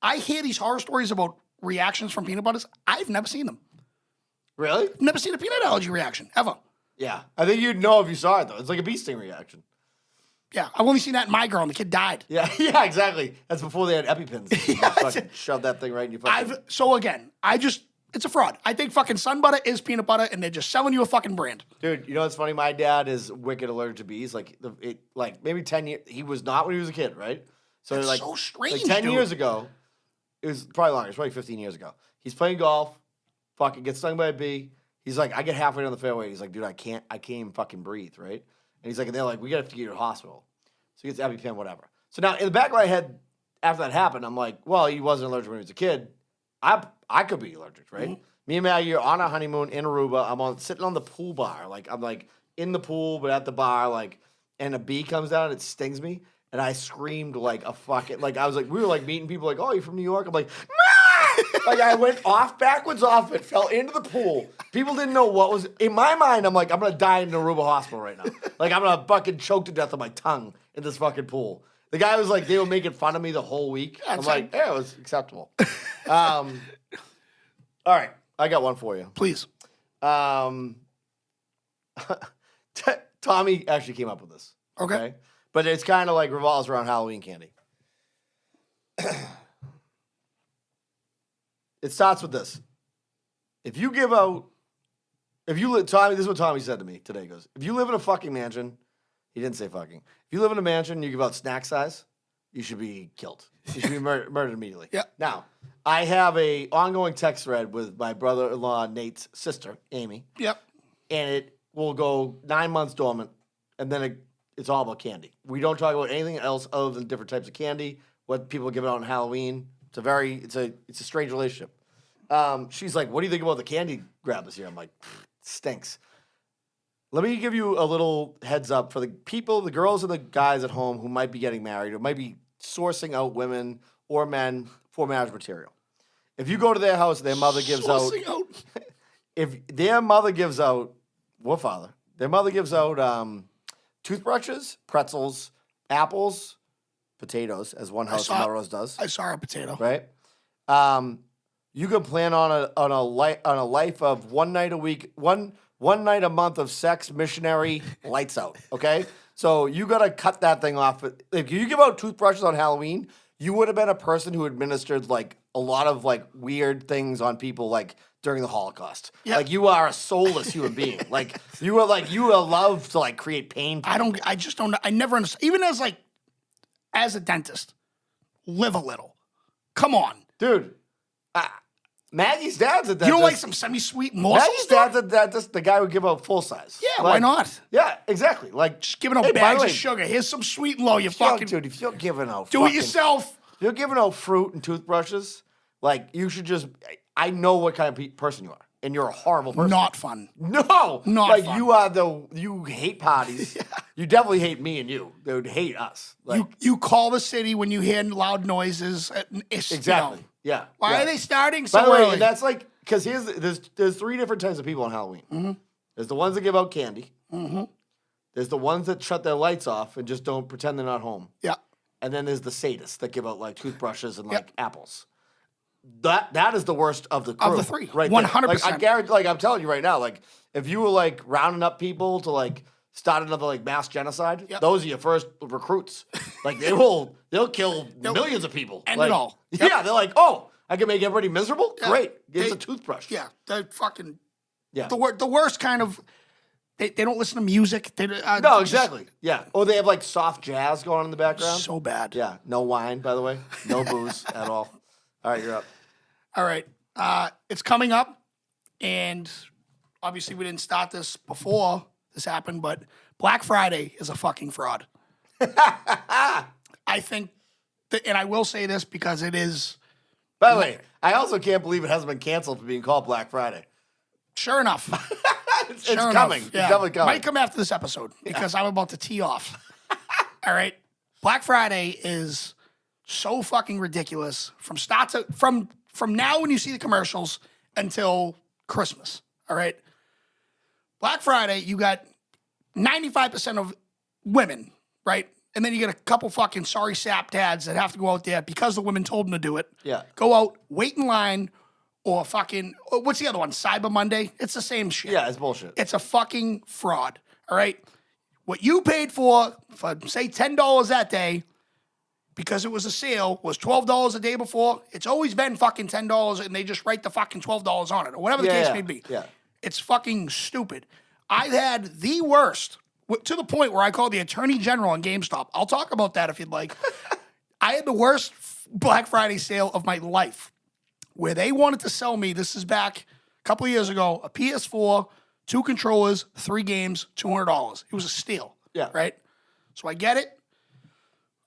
I hear these horror stories about reactions from peanut butters. I've never seen them. Really? I've never seen a peanut allergy reaction, ever. Yeah. I think you'd know if you saw it, though. It's like a bee sting reaction. Yeah, I've only seen that in my girl, and the kid died. Yeah, yeah, exactly. That's before they had EpiPens. Yeah, Fucking shove that thing right in your fucking... So again, it's a fraud. I think fucking Sun Butter is peanut butter, and they're just selling you a fucking brand. Dude, you know what's funny? My dad is wicked allergic to bees. Like, maybe 10 years... He was not when he was a kid, right? So, That's like, so strange, like 10 dude. years ago, it was probably longer. It was probably 15 years ago. He's playing golf, fucking gets stung by a bee. He's like, I get halfway down the fairway. He's like, dude, I can't even fucking breathe, right? And he's like, and they're like, we got to get you to the hospital. So he gets EpiPen, whatever. So now, in the back of my head, after that happened, I'm like, well, he wasn't allergic when he was a kid. I could be allergic, right? Mm-hmm. Me and Maggie are on a honeymoon in Aruba. I'm sitting on the pool bar. Like, I'm like in the pool, but at the bar, like, and a bee comes down and it stings me. And I screamed like a fucking, like, I was like, we were like meeting people like, oh, you're from New York? I'm like, like I went backwards off it, fell into the pool. People didn't know what was, in my mind, I'm like, I'm going to die in an Aruba hospital right now. Like, I'm going to fucking choke to death on my tongue in this fucking pool. The guy was like, they were making fun of me the whole week. I'm like, yeah, it was acceptable. All right, I got one for you. Please. Tommy actually came up with this. Okay. But it's kind of like revolves around Halloween candy. It starts with this. If you give out, Tommy, this is what Tommy said to me today. He goes, if you live in a fucking mansion, he didn't say fucking. If you live in a mansion and you give out snack size, you should be killed. You should be murdered immediately. Yeah. Now, I have a ongoing text thread with my brother-in-law Nate's sister, Amy. Yep. And it will go 9 months dormant, and then it's all about candy. We don't talk about anything else other than different types of candy, what people give out on Halloween. It's a strange relationship. She's like, what do you think about the candy grab this year? I'm like, stinks. Let me give you a little heads up for the people, the girls and the guys at home who might be getting married or might be sourcing out women or men for marriage material. If you go to their house, their mother gives out. If their mother gives out, or father, their mother gives out toothbrushes, pretzels, apples, potatoes, as one house in Melrose does. I saw a potato. Right? You can plan on a life of one night a week, one night a month of sex, missionary, lights out. Okay, so you gotta cut that thing off. If you give out toothbrushes on Halloween, you would have been a person who administered like a lot of like weird things on people like during the Holocaust. Yep. Like you are a soulless human being. Like you love to like create pain. I just don't. I never understand. Even as a dentist, live a little. Come on, Dude. Maggie's dad's a dentist. you don't like some semi-sweet morsels? Maggie's dad's a dentist. The guy would give out full size. Yeah, Like, why not? Yeah, exactly. Like Just giving out hey, by bags the of way, sugar. Here's some sweet and low. You yo, fucking dude, if you're giving out do it yourself. if you're giving out fruit and toothbrushes, like you should just. I know what kind of person you are, and you're a horrible person. Not fun. No, Not like fun. you hate parties. You definitely hate me and you. They would hate us. Like You call the city when you hear loud noises. exactly. Yeah. Why yeah. are they starting By so the way, early? and that's like because there's three different types of people on Halloween. Mm-hmm. There's the ones that give out candy. Mm-hmm. There's the ones that shut their lights off and just don't pretend they're not home. Yeah. And then there's the sadists that give out like toothbrushes and like apples. That is the worst of the crew. Of the three. Right there. 100%. Like, I guarantee, like I'm telling you right now, like if you were like rounding up people to like start another like mass genocide, Yep. those are your first recruits. Like they'll kill millions of people. end like, it all. Yep. Yeah, they're like, oh, I can make everybody miserable? Yeah. Great. It's They- a toothbrush. Yeah. They're fucking Yeah. the worst kind of. They don't listen to music. They No, just exactly. Yeah. Or they have like soft jazz going on in the background. So bad. Yeah. No wine, by the way. No booze at all. All right, you're up. All right. It's coming up, and obviously we didn't start this before this happened, but Black Friday is a fucking fraud. I think, and I will say this because it is. By the way, I also can't believe it hasn't been canceled for being called Black Friday. Sure enough. It's Sure enough, coming. yeah. It's definitely coming. Might come after this episode because I'm about to tee off. All right. Black Friday is so fucking ridiculous from now when you see the commercials until Christmas. All right. Black Friday, you got 95% of women, right? And then you get a couple fucking sorry sap dads that have to go out there because the women told them to do it. Yeah. Go out, wait in line, or fucking, what's the other one? Cyber Monday? It's the same shit. Yeah, it's bullshit. It's a fucking fraud, all right? What you paid for say, $10 that day, because it was a sale, was $12 a day before. It's always been fucking $10, and they just write the fucking $12 on it, or whatever the case may be. Yeah. It's fucking stupid. I've had the worst, to the point where I called the attorney general on GameStop. I'll talk about that if you'd like. I had the worst Black Friday sale of my life, where they wanted to sell me, this is back a couple of years ago, a PS4, 2 controllers, 3 games, $200. It was a steal. Yeah. Right? So I get it.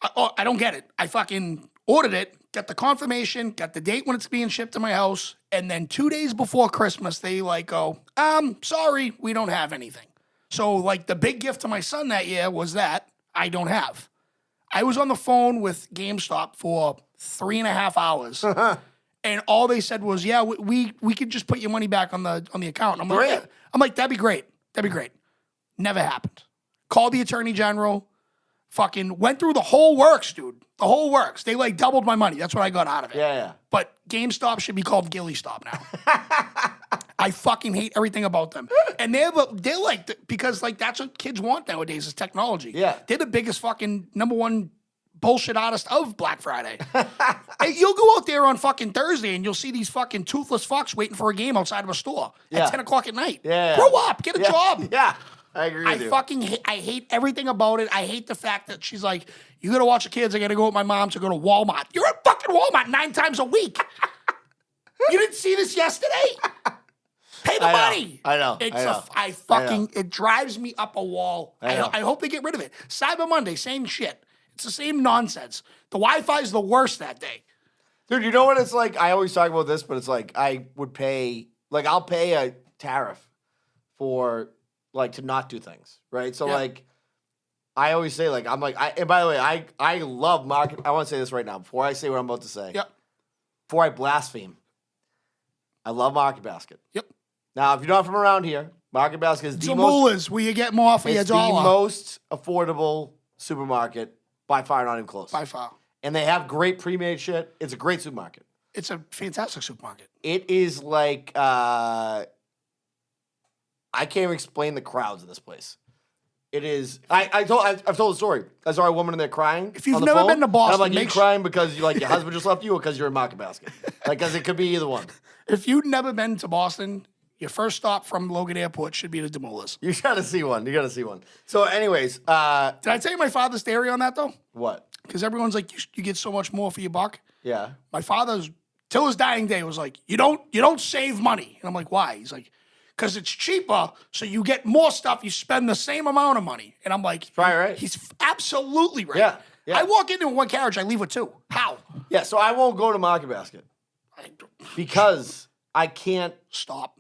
I don't get it. I fucking ordered it, got the confirmation, got the date when it's being shipped to my house, and then 2 days before Christmas, they go, sorry, we don't have anything. So, like, the big gift to my son that year was that I don't have. I was on the phone with GameStop for 3.5 hours, and all they said was, "Yeah, we could just put your money back on the account." I'm like, Great. yeah. I'm like, that'd be great. That'd be great. Never happened. Called the attorney general. Fucking went through the whole works, dude. The whole works. They like doubled my money. That's what I got out of it. Yeah. But GameStop should be called Gilly Stop now. I fucking hate everything about them. And they're like, because like that's what kids want nowadays is technology. Yeah. They're the biggest fucking #1 bullshit artist of Black Friday. Hey, you'll go out there on fucking Thursday and you'll see these fucking toothless fucks waiting for a game outside of a store at 10 o'clock at night. Yeah. Grow up, get a job. Yeah. I agree with you. I hate everything about it. I hate the fact that she's like, you gotta watch the kids. I gotta go with my mom to go to Walmart. You're at fucking Walmart 9 times a week. You didn't see this yesterday? Pay the money. I know. It drives me up a wall. I hope they get rid of it. Cyber Monday, same shit. It's the same nonsense. The Wi-Fi is the worst that day. Dude, you know what it's like? I always talk about this, but it's like I would pay, like I'll pay a tariff for like to not do things, right? So like I always say like I'm like and by the way, I love market. I want to say this right now before I say what I'm about to say. Yep. Before I blaspheme, I love Market Basket. Yep. Now, if you're not from around here, Market Basket is the Jamula's where you get more for your it's the dollar. most affordable supermarket by far, not even close. By far. And they have great pre-made shit. It's a great supermarket. It's a fantastic supermarket. It is like I can't even explain the crowds in this place. It is. I've told the story. I saw a woman in there crying. If you've on the never phone, been to Boston, and I'm like, make you crying because you like your husband just left you, or because you're in Market Basket? Like, because it could be either one. If you've never been to Boston, your first stop from Logan Airport should be the Demoulas. You gotta see one. You gotta see one. So, anyways, Did I tell you my father's theory on that though? what? Because everyone's like, you get so much more for your buck. Yeah. My father's till his dying day was like, you don't save money. And I'm like, why? He's like, because it's cheaper, so you get more stuff. You spend the same amount of money. And I'm like, probably right. He's absolutely right. Yeah, yeah. I walk into one carriage, I leave with 2. How? Yeah. So I won't go to Market Basket because I can't. Stop.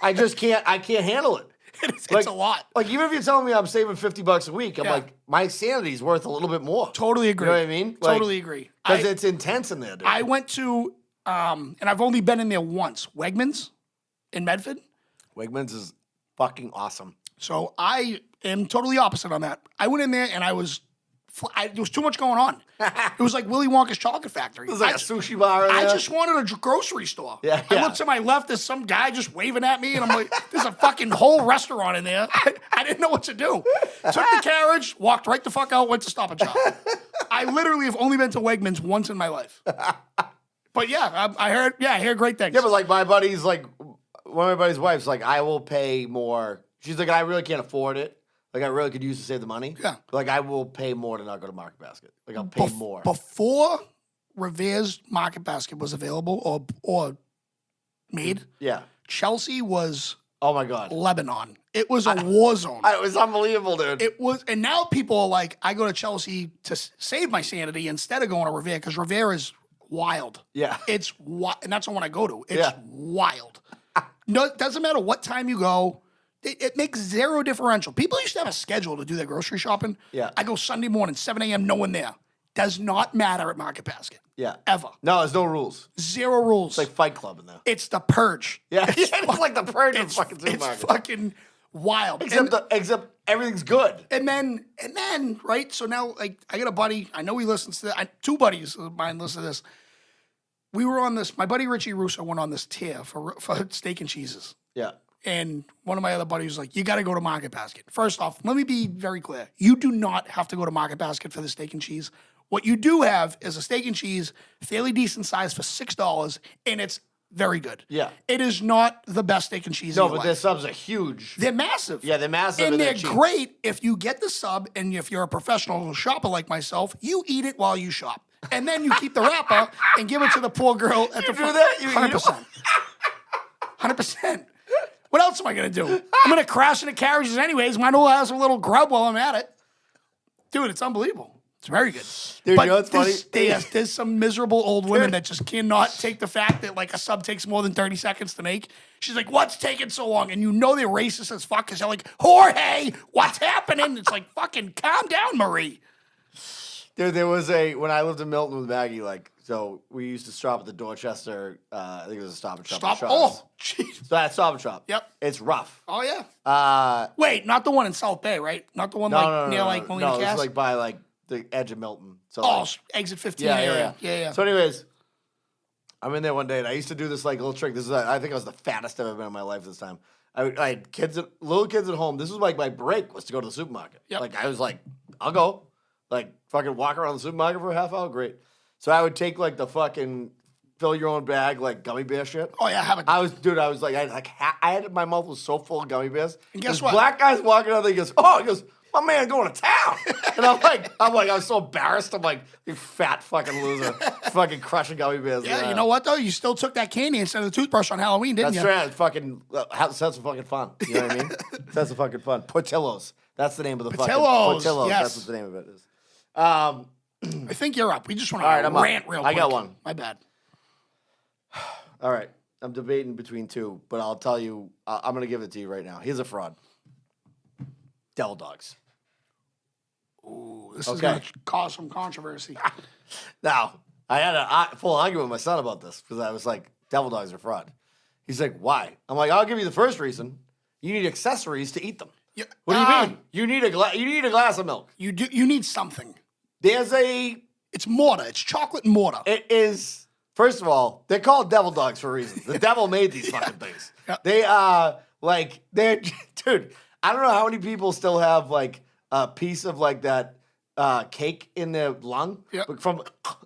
I just can't. I can't handle it. It's a lot. Like even if you're telling me I'm saving $50 a week, I'm Yeah. like my sanity's worth a little bit more. Totally agree. You know what I mean? Totally agree. Because it's intense in there, dude. I went to, and I've only been in there once, Wegmans in Medford. Wegmans is fucking awesome. So I am totally opposite on that. I went in there and there was too much going on. It was like Willy Wonka's chocolate factory. There's like a sushi bar in there. I just wanted a grocery store. Yeah, I yeah. looked to my left, there's some guy just waving at me, and I'm like, there's a fucking whole restaurant in there. I didn't know what to do. Took the carriage, walked right the fuck out, went to Stop and Shop. I literally have only been to Wegmans once in my life. But yeah, I hear great things. Yeah, but like my buddy's like, one of my buddy's wives, like, I will pay more. She's like, I really can't afford it. Like, I really could use to save the money. Yeah. Like, I will pay more to not go to Market Basket. Like, I'll pay more. Before Revere's Market Basket was available or made, Yeah. Chelsea was Oh, my God. Lebanon. It was a war zone. It was unbelievable, dude. It was, and now people are like, I go to Chelsea to save my sanity instead of going to Revere because Revere is wild. Yeah. It's wild, and that's the one I go to. It's Yeah. wild. No, it doesn't matter what time you go. It makes zero differential. People used to have a schedule to do their grocery shopping. Yeah. I go Sunday morning, 7 a.m., no one there. Does not matter at Market Basket. Yeah. Ever. No, there's no rules. Zero rules. It's like Fight Club in there. It's the purge. Yeah. It's like the purge of It's fucking it's supermarket. fucking Wild. Except everything's good. And then, right? So now, like, I got a buddy. I know he listens to that. Two buddies of mine listen to this. We were on this. My buddy Richie Russo went on this tear for steak and cheeses. Yeah. And one of my other buddies was like, "You got to go to Market Basket." First off, let me be very clear. You do not have to go to Market Basket for the steak and cheese. What you do have is a steak and cheese, fairly decent size for $6, and it's very good. Yeah. It is not the best steak and cheese. No, in your but their life. subs are huge. They're massive. Yeah, they're massive And they're cheap. great if you get the sub, and if you're a professional shopper like myself, you eat it while you shop. And then you keep the wrapper and give it to the poor girl at the front. do that? You eat 100%. 100%. What else am I going to do? I'm going to crash into carriages anyways. Might as well have a little grub while I'm at it. Dude, it's unbelievable. It's very good. Dude, but you know what's funny? There's some miserable old women that just cannot take the fact that like a sub takes more than 30 seconds to make. She's like, "What's taking so long?" And you know they're racist as fuck because they're like, "Jorge, what's happening?" It's like, fucking calm down, Marie. Dude, there was when I lived in Milton with Maggie, like, so we used to stop at the Dorchester, I think it was a Stop and Shop. Stop. Shop. Oh, jeez. So that Stop and Shop. Yep. It's rough. Oh, yeah. Uh, Wait, not the one in South Bay, right? Not the one near like Molina no, Cass? it's like by like the edge of Milton. So Oh, like, exit 15 yeah, area. yeah. Yeah. So anyways, I'm in there one day and I used to do this like little trick. This is I think I was the fattest I've ever been in my life this time. I had little kids at home. This was like my break was to go to the supermarket. Yep. Like I was like, I'll go. Like fucking walk around the supermarket for a half hour. Great. So I would take like the fucking fill your own bag like gummy bear shit. Oh, yeah, have it. I was like, I had my mouth was so full of gummy bears. And guess This what? Black guy's walking out there. He goes, my man going to town. And I was so embarrassed. I'm like, you fat fucking loser, fucking crushing gummy bears. Yeah, you know what, though? You still took that candy instead of the toothbrush on Halloween, didn't That's you? right. It's fucking sense of fucking fun. You know what I mean? Sense of fucking fun. Portillo's. That's the name of the fucking Portillo's, yes. That's what the name of it is. I think you're up. We just want All right, to I'm up. rant real quick. I got one. My bad. All right. I'm debating between two, but I'll tell you, I'm going to give it to you right now. Here's a fraud. Devil Dogs. Ooh, this is Okay. going to cause some controversy. Now, I had a full argument with my son about this because I was like, Devil Dogs are fraud. He's like, why? I'm like, I'll give you the first reason. You need accessories to eat them. Yeah, What do you mean? You need a glass of milk. You need something. It's mortar. It's chocolate and mortar. It is, first of all, they're called Devil Dogs for a reason. The devil made these fucking things. Yeah. They dude, I don't know how many people still have like a piece of like that cake in their lung from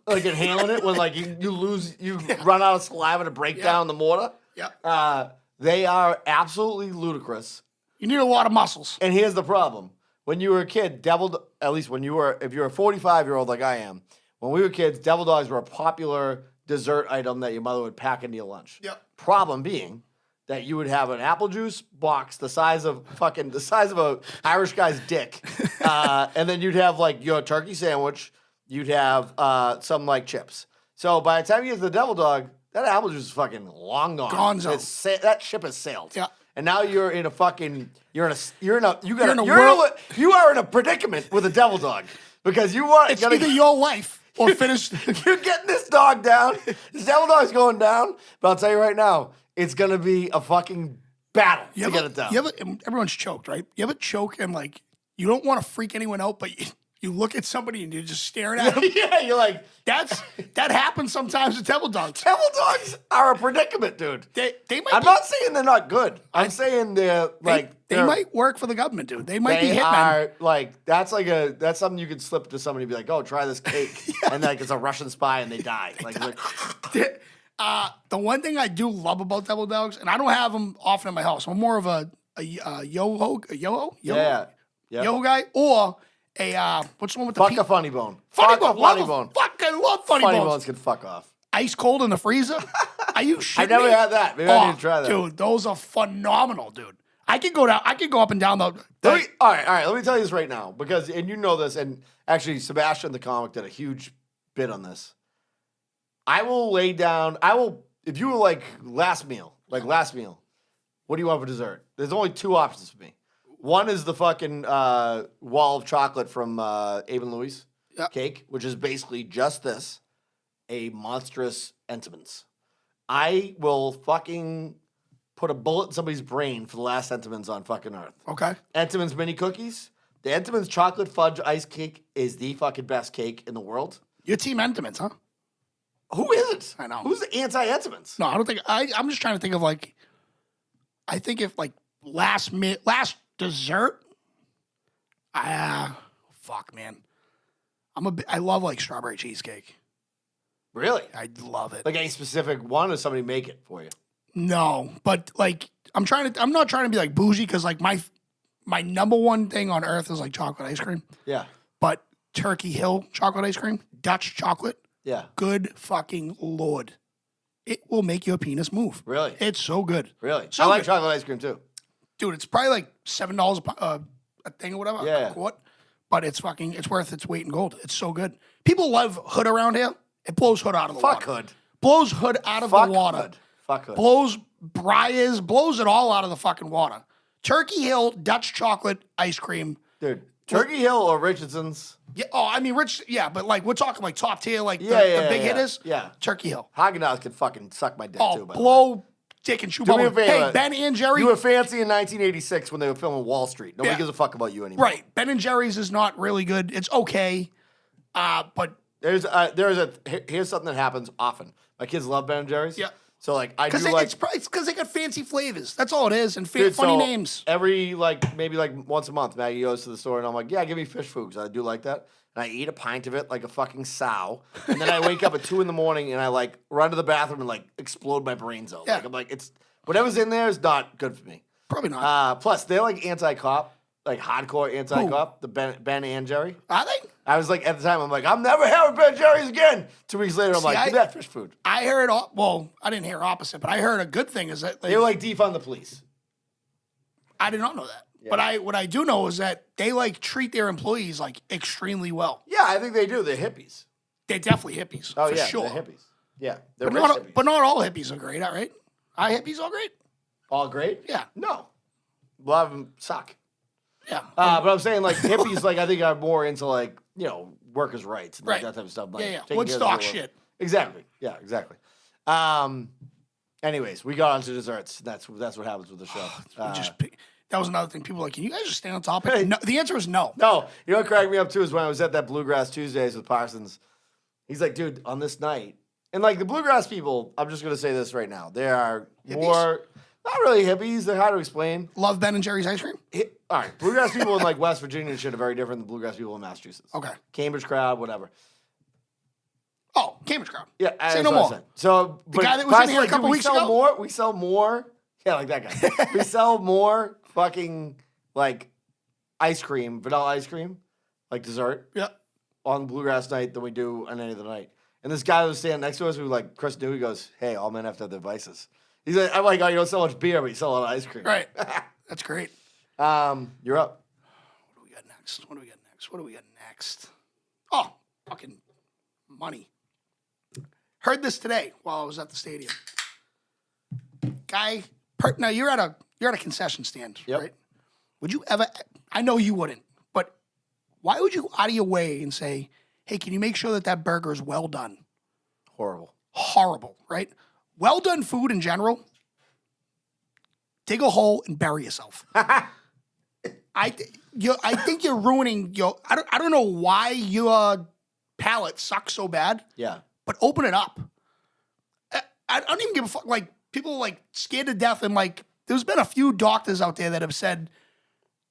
like inhaling it when like you run out of saliva to break down the mortar. Yeah. They are absolutely ludicrous. You need a lot of muscles. And here's the problem. When you were a kid, if you're a 45-year-old like I am, when we were kids, Devil Dogs were a popular dessert item that your mother would pack into your lunch. Yep. Problem being that you would have an apple juice box the size of a Irish guy's dick, and then you'd have like your turkey sandwich. You'd have some like chips. So by the time you get to the Devil Dog, that apple juice is fucking long gone. Gonzo. That ship has sailed. Yeah. And now you are in a predicament with a Devil Dog because you want It's either your life or finish. you're getting this dog down. This Devil Dog's going down. But I'll tell you right now, it's gonna be a fucking battle to get it down. Everyone's choked, right? You ever choke and like you don't want to freak anyone out, but you look at somebody and you're just staring at them. Yeah, you're like, that happens sometimes with Devil Dogs. Devil Dogs are a predicament, dude. They might. I'm not saying they're not good. I'm saying they're like they might work for the government, dude. They might be they hitmen. are like that's something you could slip to somebody and be like, oh, try this cake, and like it's a Russian spy and they die. The one thing I do love about Devil Dogs, and I don't have them often in my house. I'm more of a yoho guy, or a what's the one with the fuck a funny bone. Funny Fuck bone. a funny bone. Fucking love funny Funny bones. bones can fuck off. Ice cold in the freezer. Are you shitting I've never me? had that. Maybe I need to try that. Dude, those are phenomenal, dude. I can go up and down the. All right. Let me tell you this right now because you know this, and actually Sebastian the comic did a huge bit on this. I will lay down. If you were like last meal. What do you want for dessert? There's only two options for me. One is the fucking wall of chocolate from Abe and Louie's cake, which is basically just this, a monstrous Entenmann's. I will fucking put a bullet in somebody's brain for the last Entenmann's on fucking Earth. Okay. Entenmann's mini cookies. The Entenmann's chocolate fudge ice cake is the fucking best cake in the world. Your team Entenmann's, huh? Who isn't? I know. Who's anti-Entenmann's? No, I don't think. I'm just trying to think of like. I think if like last dessert. Fuck, man. I love like strawberry cheesecake. Really? I love it. Like any specific one, or somebody make it for you? No, but like I'm not trying to be like bougie because like my number one thing on earth is like chocolate ice cream. Yeah. But Turkey Hill chocolate ice cream, Dutch chocolate, Yeah. good fucking lord. It will make your penis move. Really? It's so good. Really? So I like good. chocolate ice cream too. Dude, it's probably like $7 a thing or whatever. Yeah. A quart. But it's worth its weight in gold. It's so good. People love Hood around here. It blows Hood out of the Fuck water. Hood. Blows Hood out of Fuck the water. Hood. Fuck Hood. Blows Briars, blows it all out of the fucking water. Turkey Hill Dutch chocolate ice cream. Dude, Turkey Hill or Richardson's. Yeah, I mean, but like we're talking like top tier, like the big yeah. hitters. Yeah. Turkey Hill. Haagen-Dazs could fucking suck my dick Oh, too. By the way. blow dick and shoe Do me a bubble. favor. Hey, Ben and Jerry. You were fancy in 1986 when they were filming Wall Street. Nobody Yeah. gives a fuck about you anymore. Right. Ben and Jerry's is not really good. It's okay. But Here's something that happens often. My kids love Ben and Jerry's. Yeah. So like I do because like it's because they got fancy flavors. That's all it is. And Dude, funny so names. Every maybe once a month, Maggie goes to the store and I'm like, yeah, give me fish food 'cause I do like that. And I eat a pint of it like a fucking sow. And then I wake up at 2 a.m. and I like run to the bathroom and like explode my brains out. Yeah. Like I'm like, it's whatever's in there is not good for me. Probably not. Plus they're like anti-cop, like hardcore anti-cop, the Ben and Jerry. Are they? I was like, at the time, I'm like, I'm never having Ben and Jerry's again. 2 weeks later, I'm See, like, I- give that fish food. I heard, well, I didn't hear opposite, but I heard a good thing is that They were like defund the police. I did not know that. But what I do know is that they like treat their employees like extremely well. Yeah, I think they do. They're hippies. They're definitely hippies. Oh for yeah, sure. they're hippies. Yeah, they're But rich not, hippies. but not all hippies are great, all right? Are hippies all great? All great? Yeah. No, a lot of them suck. Yeah. But I'm saying like hippies, like I think are more into like workers' rights and like, Right. that type of stuff. Like, Yeah. taking Woodstock care of the world. shit. Exactly. Yeah. Exactly. Anyways, we got onto desserts. That's what happens with the show. That was another thing. People were like, can you guys just stay on topic? No, the answer is no. No, you know what cracked me up too is when I was at that Bluegrass Tuesdays with Parsons. He's like, dude, on this night, and like the Bluegrass people, I'm just gonna say this right now, they are more not really hippies. They're hard to explain. Love Ben and Jerry's ice cream? All right, Bluegrass people in like West Virginia and shit are very different than Bluegrass people in Massachusetts. Okay. Cambridge crowd, whatever. Oh, Cambridge crowd. Yeah, Say that's no what I'm more. saying. So The guy that was in here a couple weeks ago? We sell more. Yeah, like that guy. We sell more fucking like ice cream, vanilla ice cream, like dessert Yeah. on Bluegrass night than we do on any other night. And this guy that was standing next to us, who like Chris knew, he goes, "Hey, all men have to have their vices." He's like, "I'm like, oh, you don't sell much beer, but you sell a lot of ice cream." Right. That's great. You're up. What do we got next? Oh, fucking money. Heard this today while I was at the stadium. Now you're at a concession stand, Yep. right? Would you ever? I know you wouldn't, but why would you go out of your way and say, "Hey, can you make sure that burger is well done?" Horrible. Horrible, right? Well done food in general. Dig a hole and bury yourself. I think you're ruining your. I don't know why your palate sucks so bad, Yeah. but open it up. I don't even give a fuck. Like people are, like scared to death, and like there's been a few doctors out there that have said,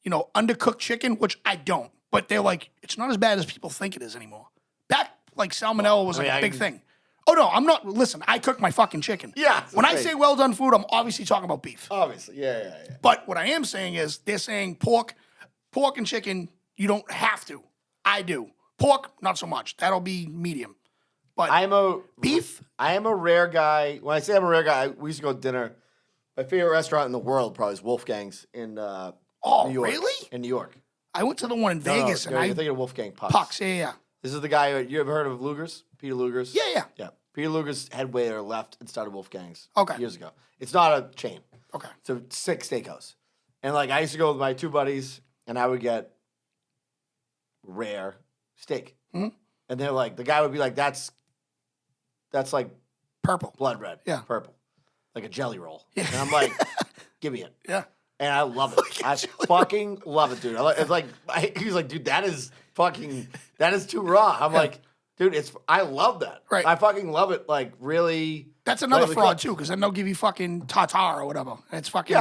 undercooked chicken, which I don't, but they're like, it's not as bad as people think it is anymore. Back like salmonella was I mean, like a I big can- thing. Oh no, I'm not. Listen, I cook my fucking chicken. Yeah, When I right. say well done food, I'm obviously talking about beef. Obviously. Yeah. But what I am saying is they're saying pork and chicken, you don't have to. I do. Pork, not so much. That'll be medium. But beef, I am a rare guy. When I say I'm a rare guy, we used to go to dinner. My favorite restaurant in the world probably is Wolfgang's in New York. really? In New York. I went to the one in Vegas No, and you're thinking of Wolfgang Pucks. Pucks, yeah. This is the guy. You ever heard of Luger's? Peter Luger's? Yeah. Yeah. Peter Luger's head waiter left and started Wolfgang's Okay. years ago. It's not a chain. Okay. It's a sick steakhouse. And like I used to go with my two buddies and I would get rare steak. Mhm. And they're like, the guy would be like, that's like Purple. blood red. Yeah. Purple. like a jelly roll. And I'm like, give me it. Yeah. And I love it. I fucking love it, dude. It's like he's like, dude, that is too raw. I'm like, dude, I love that. Right. I fucking love it. Like really. That's another lightly fraud cooked. too, because then they'll give you fucking tartar or whatever. And it's fucking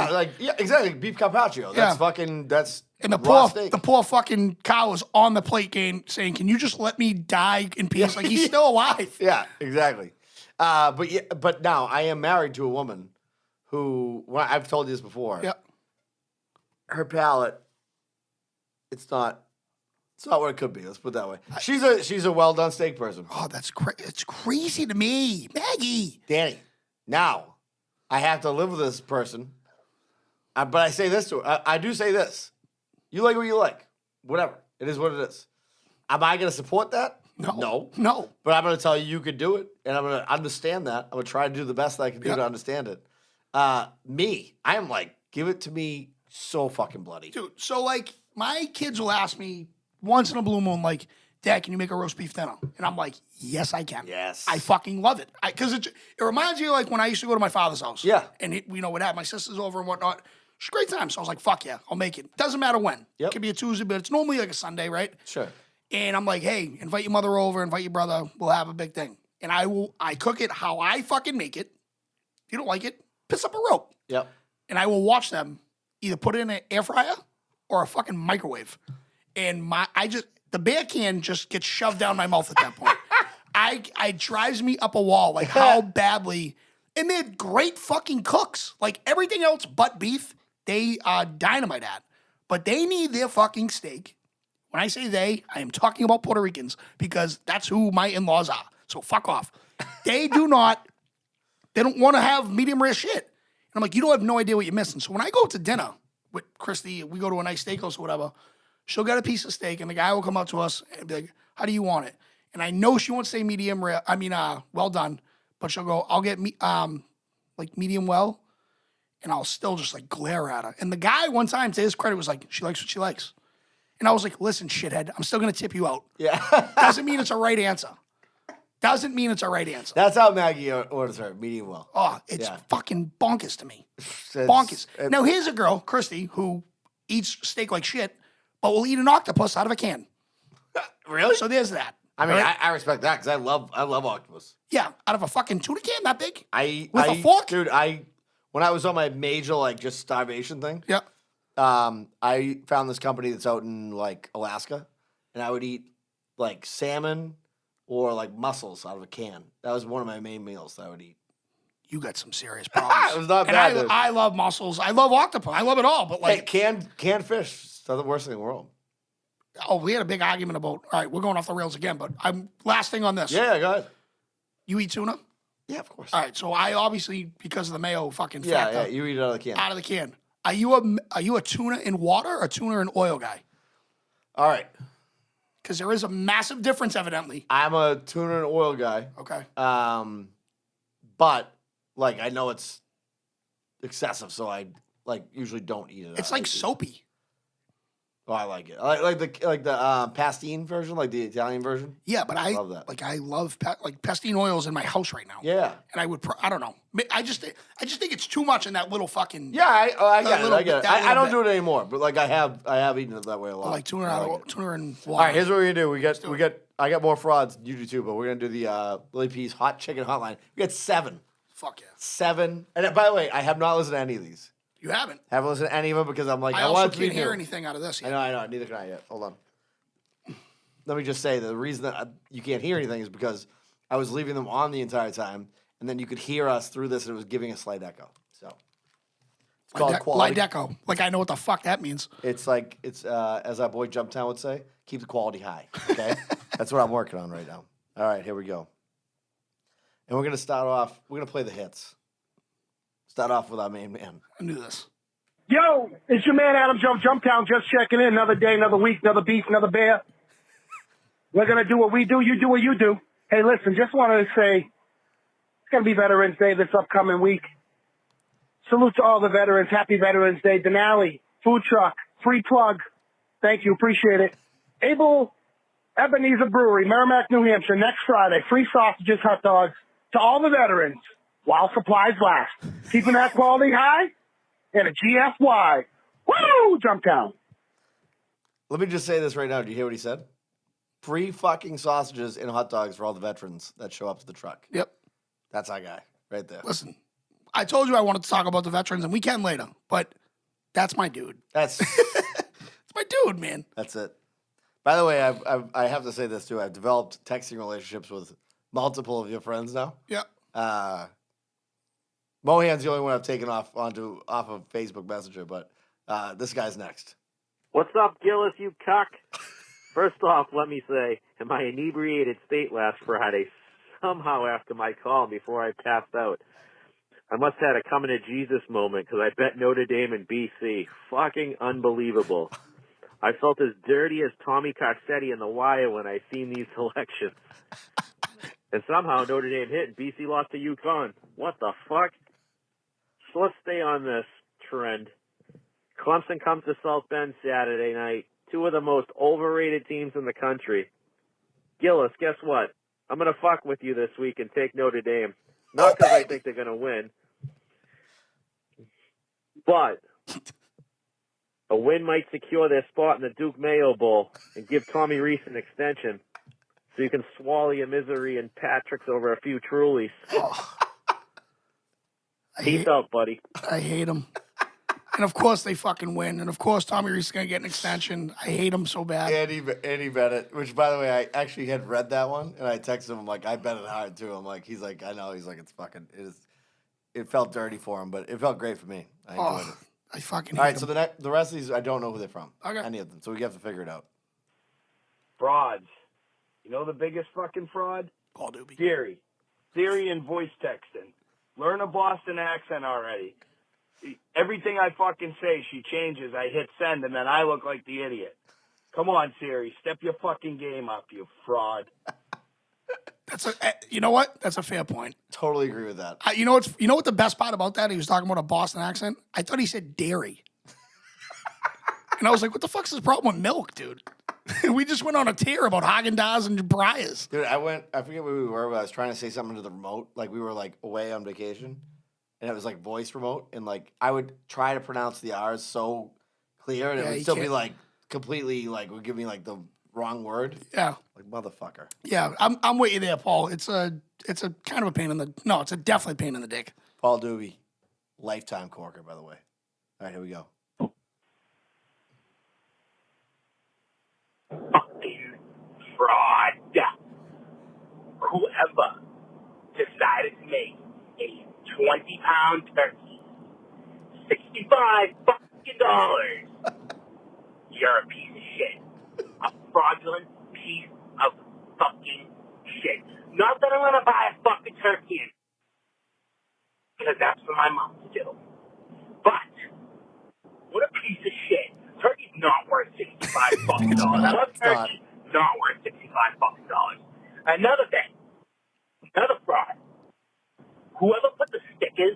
Exactly. Beef carpaccio. That's Yeah. fucking that's and raw steak. the poor fucking cow is on the plate game saying, "Can you just let me die in peace?" Like he's still alive. Yeah, exactly. But now I am married to a woman who, well, I've told you this before. Yeah. Her palate, it's not what it could be. Let's put it that way. She's a well done steak person. Oh, it's crazy to me, Maggie. Danny, now I have to live with this person. But I say this to her. I do say this. You like what you like. Whatever. It is what it is. Am I going to support that? No. But I'm going to tell you could do it, and I'm going to understand that. I'm going to try to do the best I can do to understand it. Me, I am like, give it to me so fucking bloody. Dude, so like my kids will ask me once in a blue moon, like, Dad, can you make a roast beef dinner? And I'm like, yes, I can. Yes. I fucking love it. Because it reminds me of like when I used to go to my father's house. Yeah. And would have my sisters over and whatnot. It's a great time. So I was like, fuck yeah, I'll make it. Doesn't matter when. Yep. It could be a Tuesday, but it's normally like a Sunday, right? Sure. And I'm like, hey, invite your mother over, invite your brother. We'll have a big thing. And I cook it how I fucking make it. If you don't like it, piss up a rope. Yep. And I will watch them either put it in an air fryer or a fucking microwave. And the beer can just gets shoved down my mouth at that point. It drives me up a wall, like how badly. And they're great fucking cooks. Like everything else but beef, they are dynamite at. But they need their fucking steak. When I say they, I am talking about Puerto Ricans because that's who my in-laws are. So fuck off. They don't want to have medium rare shit. And I'm like, you don't have no idea what you're missing. So when I go to dinner with Christy, we go to a nice steakhouse or whatever, she'll get a piece of steak and the guy will come up to us and be like, how do you want it? And I know she won't say medium rare, well done, but she'll go, I'll get like medium well, and I'll still just like glare at her. And the guy one time, to his credit, was like, she likes what she likes. And I was like, listen, shithead, I'm still going to tip you out. Yeah. Doesn't mean it's a right answer. Doesn't mean it's a right answer. That's how Maggie orders her, medium well. Oh, it's fucking bonkers to me. It's- Bonkers. Now, here's a girl, Christy, who eats steak like shit, but will eat an octopus out of a can. Really? So there's that. I mean, Right? I respect that because I love octopus. Yeah, out of a fucking tuna can that big? With a fork? Dude, when I was on my major, like, just starvation thing, Yeah. I found this company that's out in, like, Alaska, and I would eat, like, salmon or, like, mussels out of a can. That was one of my main meals that I would eat. You got some serious problems. It was not and bad, dude. I love mussels. I love octopus. I love it all. But like, Hey, canned fish, it's not the worst thing in the world. we had a big argument about, all right, we're going off the rails again, but last thing on this. Yeah, go ahead. You eat tuna? Yeah, of course. All right, so I obviously, because of the mayo fucking Yeah, factor, you eat it out of the can. out of the can. Are you a tuna in water or tuna in oil guy? All right. Because there is a massive difference, evidently. I'm a tuna and oil guy. Okay. But like I know it's excessive, so I like usually don't eat it. It's like soapy. Oh, I like it. I like the pastine version, like the Italian version. Yeah, but I love that. Like I love pastine oils in my house right now. Yeah. And I would I don't know. I just think it's too much in that little fucking Yeah, I get it. little I get bit, it. that I don't little do it anymore, but like I have eaten it that way a lot. like tuna I out like of it. tuna and water. All right, here's what we're gonna do. I got more frauds than you do too, but we're gonna do the Lily P's hot chicken hotline. We got 7. Fuck yeah. 7. And by the way, I have not listened to any of these. You haven't. Haven't listened to any of them because I'm like, I I also want it to be can't hear new. anything out of this I yet. know. Neither can I yet. Hold on. Let me just say the reason that you can't hear anything is because I was leaving them on the entire time, and then you could hear us through this, and it was giving a slight echo. So it's called quality. Light echo. Like I know what the fuck that means. It's like as our boy Jumptown would say, keep the quality high. Okay, that's what I'm working on right now. All right, here we go. And we're gonna start off. We're gonna play the hits. Start off with our main man. I knew this. Yo, it's your man Adam Jumptown, just checking in. Another day, another week, another beef, another bear. We're going to do what we do. You do what you do. Hey, listen, just wanted to say it's going to be Veterans Day this upcoming week. Salute to all the veterans. Happy Veterans Day. Denali, food truck, free plug. Thank you. Appreciate it. Able Ebenezer Brewery, Merrimack, New Hampshire, next Friday. Free sausages, hot dogs to all the veterans. while supplies last. Keeping that quality high and a GFY. Woo! Jumptown. Let me just say this right now. Do you hear what he said? Free fucking sausages and hot dogs for all the veterans that show up to the truck. Yep. That's our guy right there. Listen, I told you I wanted to talk about the veterans, and we can later, but that's my dude. That's It's my dude, man. that's it. By the way, I have to say this too. I've developed texting relationships with multiple of your friends now. Yep. Mohan's the only one I've taken off of Facebook Messenger, but this guy's next. What's up, Gillis, you cuck? First off, let me say, in my inebriated state last Friday, somehow after my call before I passed out, I must have had a coming to Jesus moment because I bet Notre Dame and BC. Fucking unbelievable. I felt as dirty as Tommy Carcetti in The Wire when I seen these selections. And somehow Notre Dame hit and BC lost to UConn. What the fuck? So let's stay on this trend. Clemson comes to South Bend Saturday night. Two of the most overrated teams in the country. Gillis, guess what? I'm going to fuck with you this week and take Notre Dame. Not because I think they're going to win, but a win might secure their spot in the Duke Mayo Bowl and give Tommy Reese an extension so you can swallow your misery and Patrick's over a few Trulies. Peace out, buddy. I hate him. And of course they fucking win. And of course Tommy Reese is going to get an extension. I hate him so bad. Andy Bennett, which by the way, I actually had read that one and I texted him, I'm like, I bet it hard too. I'm like, he's like, I know. He's like, it felt dirty for him, but it felt great for me. I enjoyed it. I fucking hate All right, him. so the rest of these, I don't know who they're from. Okay. Any of them. So we have to figure it out. Frauds. You know the biggest fucking fraud? Paul Doobie. Siri and voice texting. Learn a Boston accent already. Everything I fucking say, she changes. I hit send, and then I look like the idiot. Come on, Siri. Step your fucking game up, you fraud. You know what? That's a fair point. Totally agree with that. You know what the best part about that? He was talking about a Boston accent. I thought he said dairy. And I was like, what the fuck's his problem with milk, dude? We just went on a tear about Haagen-Dazs and Breyers. Dude, I forget where we were, but I was trying to say something to the remote. Like, we were, like, away on vacation, and it was, like, voice remote, and, like, I would try to pronounce the R's so clear, and it would still be, like, completely, like, would give me, like, the wrong word. Yeah. Like, motherfucker. Yeah, I'm with you there, Paul. It's a kind of a pain in the... No, it's a definitely pain in the dick. Paul Doobie, lifetime corker, by the way. All right, here we go. Fucking fraud. Whoever decided to make a 20-pound turkey $65 fucking dollars, you're a piece of shit. A fraudulent piece of fucking shit. Not that I'm gonna buy a fucking turkey, because that's for my mom to do. But what a piece of shit. Turkey's not worth $65 fucking dollars. One turkey not worth $65 fucking dollars. Another thing, another fraud. Whoever put the stickers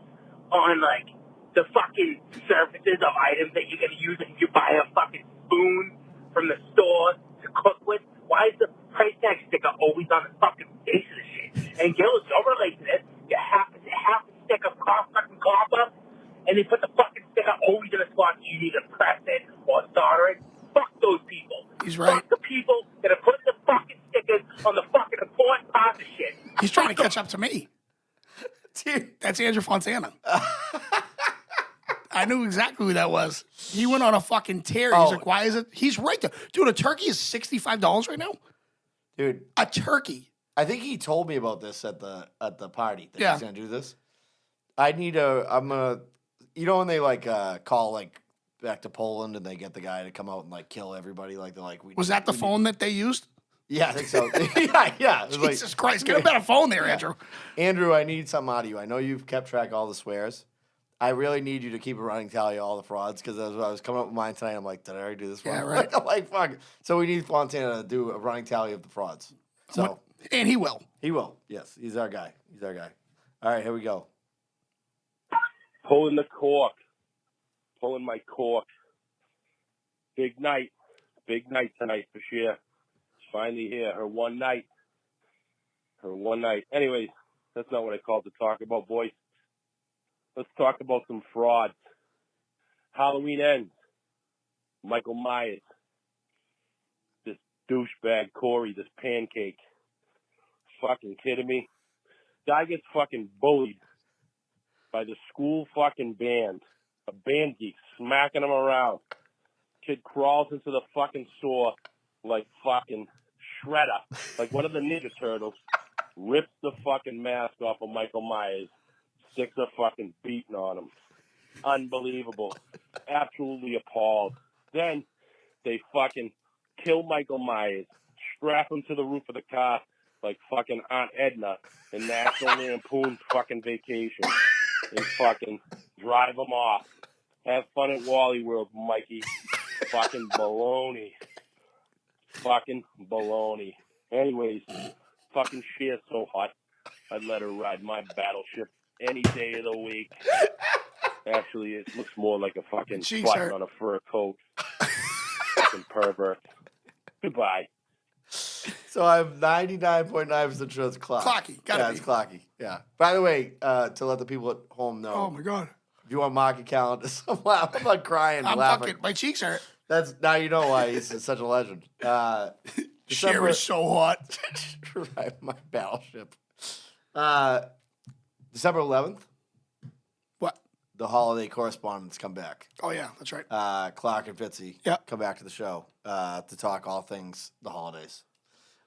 on like the fucking surfaces of items that you're gonna use if you buy a fucking spoon from the store to cook with, why is the price tag sticker always on the fucking face of the shit? And Gillis, don't relate to this. You have to stick a fucking copper, and they put the fucking sticker always in a spot you need to press it or solder it. Fuck those people. He's right. Fuck the people that are putting the fucking stickers on the fucking important part of the shit. He's trying to catch up to me. Dude, that's Andrew Fontana. I knew exactly who that was. He went on a fucking tear. He's like, why is it? He's right there. Dude, a turkey is $65 right now? Dude. A turkey. I think he told me about this at the party that Yeah. he's gonna do this. I'm gonna, you know, when they like call like back to Poland and they get the guy to come out and like kill everybody, like they're like, Was that the phone that they used? Yeah, I think so. yeah. It was Jesus Christ, get a better phone there, Andrew. Andrew, I need something out of you. I know you've kept track of all the swears. I really need you to keep a running tally of all the frauds, because as I was coming up with mine tonight, I'm like, did I already do this one? Yeah, right. I'm like, fuck. So we need Fontana to do a running tally of the frauds. So And he will. he will. Yes, he's our guy. All right, here we go. Pulling the cork. Pulling my cork. Big night. Big night tonight for sure. It's finally here. Her one night. Anyways, That's not what I called to talk about, boys. Let's talk about some frauds. Halloween ends. Michael Myers. This douchebag Corey, this pancake. Fucking kidding me? Guy gets fucking bullied by the school fucking band. A band geek smacking him around. Kid crawls into the fucking store like fucking Shredder, like one of the Ninja Turtles, rips the fucking mask off of Michael Myers, sticks a fucking beating on him. Unbelievable. Absolutely appalled. Then they fucking kill Michael Myers, strap him to the roof of the car like fucking Aunt Edna in National Lampoon's fucking Vacation, and fucking drive him off. Have fun at Wally World, Mikey. Fucking baloney. Fucking baloney. Anyways, fucking Cher's so hot, I'd let her ride my battleship any day of the week. Actually, it looks more like a fucking button on a fur coat. Fucking pervert. Goodbye. So I'm 99.9% sure it's Clock. Clocky, gotta yeah, be. it's Clocky. Yeah. By the way, to let the people at home know. Oh my god. If you want to mark your calendars, I'm not crying, I'm laughing. fucking. My cheeks hurt. That's now you know why he's such a legend. Cher is so hot. Right, my battleship. December 11th. What? The holiday correspondents come back. Oh yeah, that's right. Clark and Fitzy come back to the show to talk all things the holidays.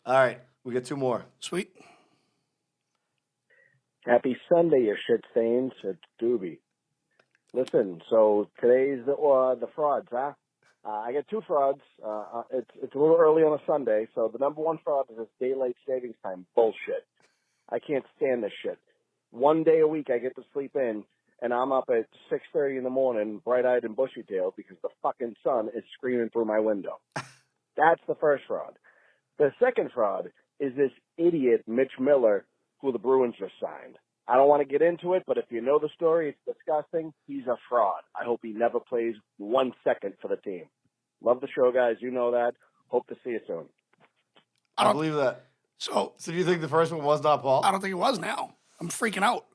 All right, we got two more. Sweet. Happy Sunday, you shit stains. It's Doobie. Listen, so today's the frauds, huh? I got two frauds. It's a little early on a Sunday, so the number one fraud is this daylight savings time bullshit. I can't stand this shit. One day a week I get to sleep in, and I'm up at 6:30 in the morning, bright-eyed and bushy-tailed, because the fucking sun is screaming through my window. That's the first fraud. The second fraud is this idiot Mitch Miller, who the Bruins just signed. I don't want to get into it, but if you know the story, it's disgusting. He's a fraud. I hope he never plays 1 second for the team. Love the show, guys. You know that. Hope to see you soon. I believe that. So do you think the first one was not Paul? I don't think it was now. I'm freaking out.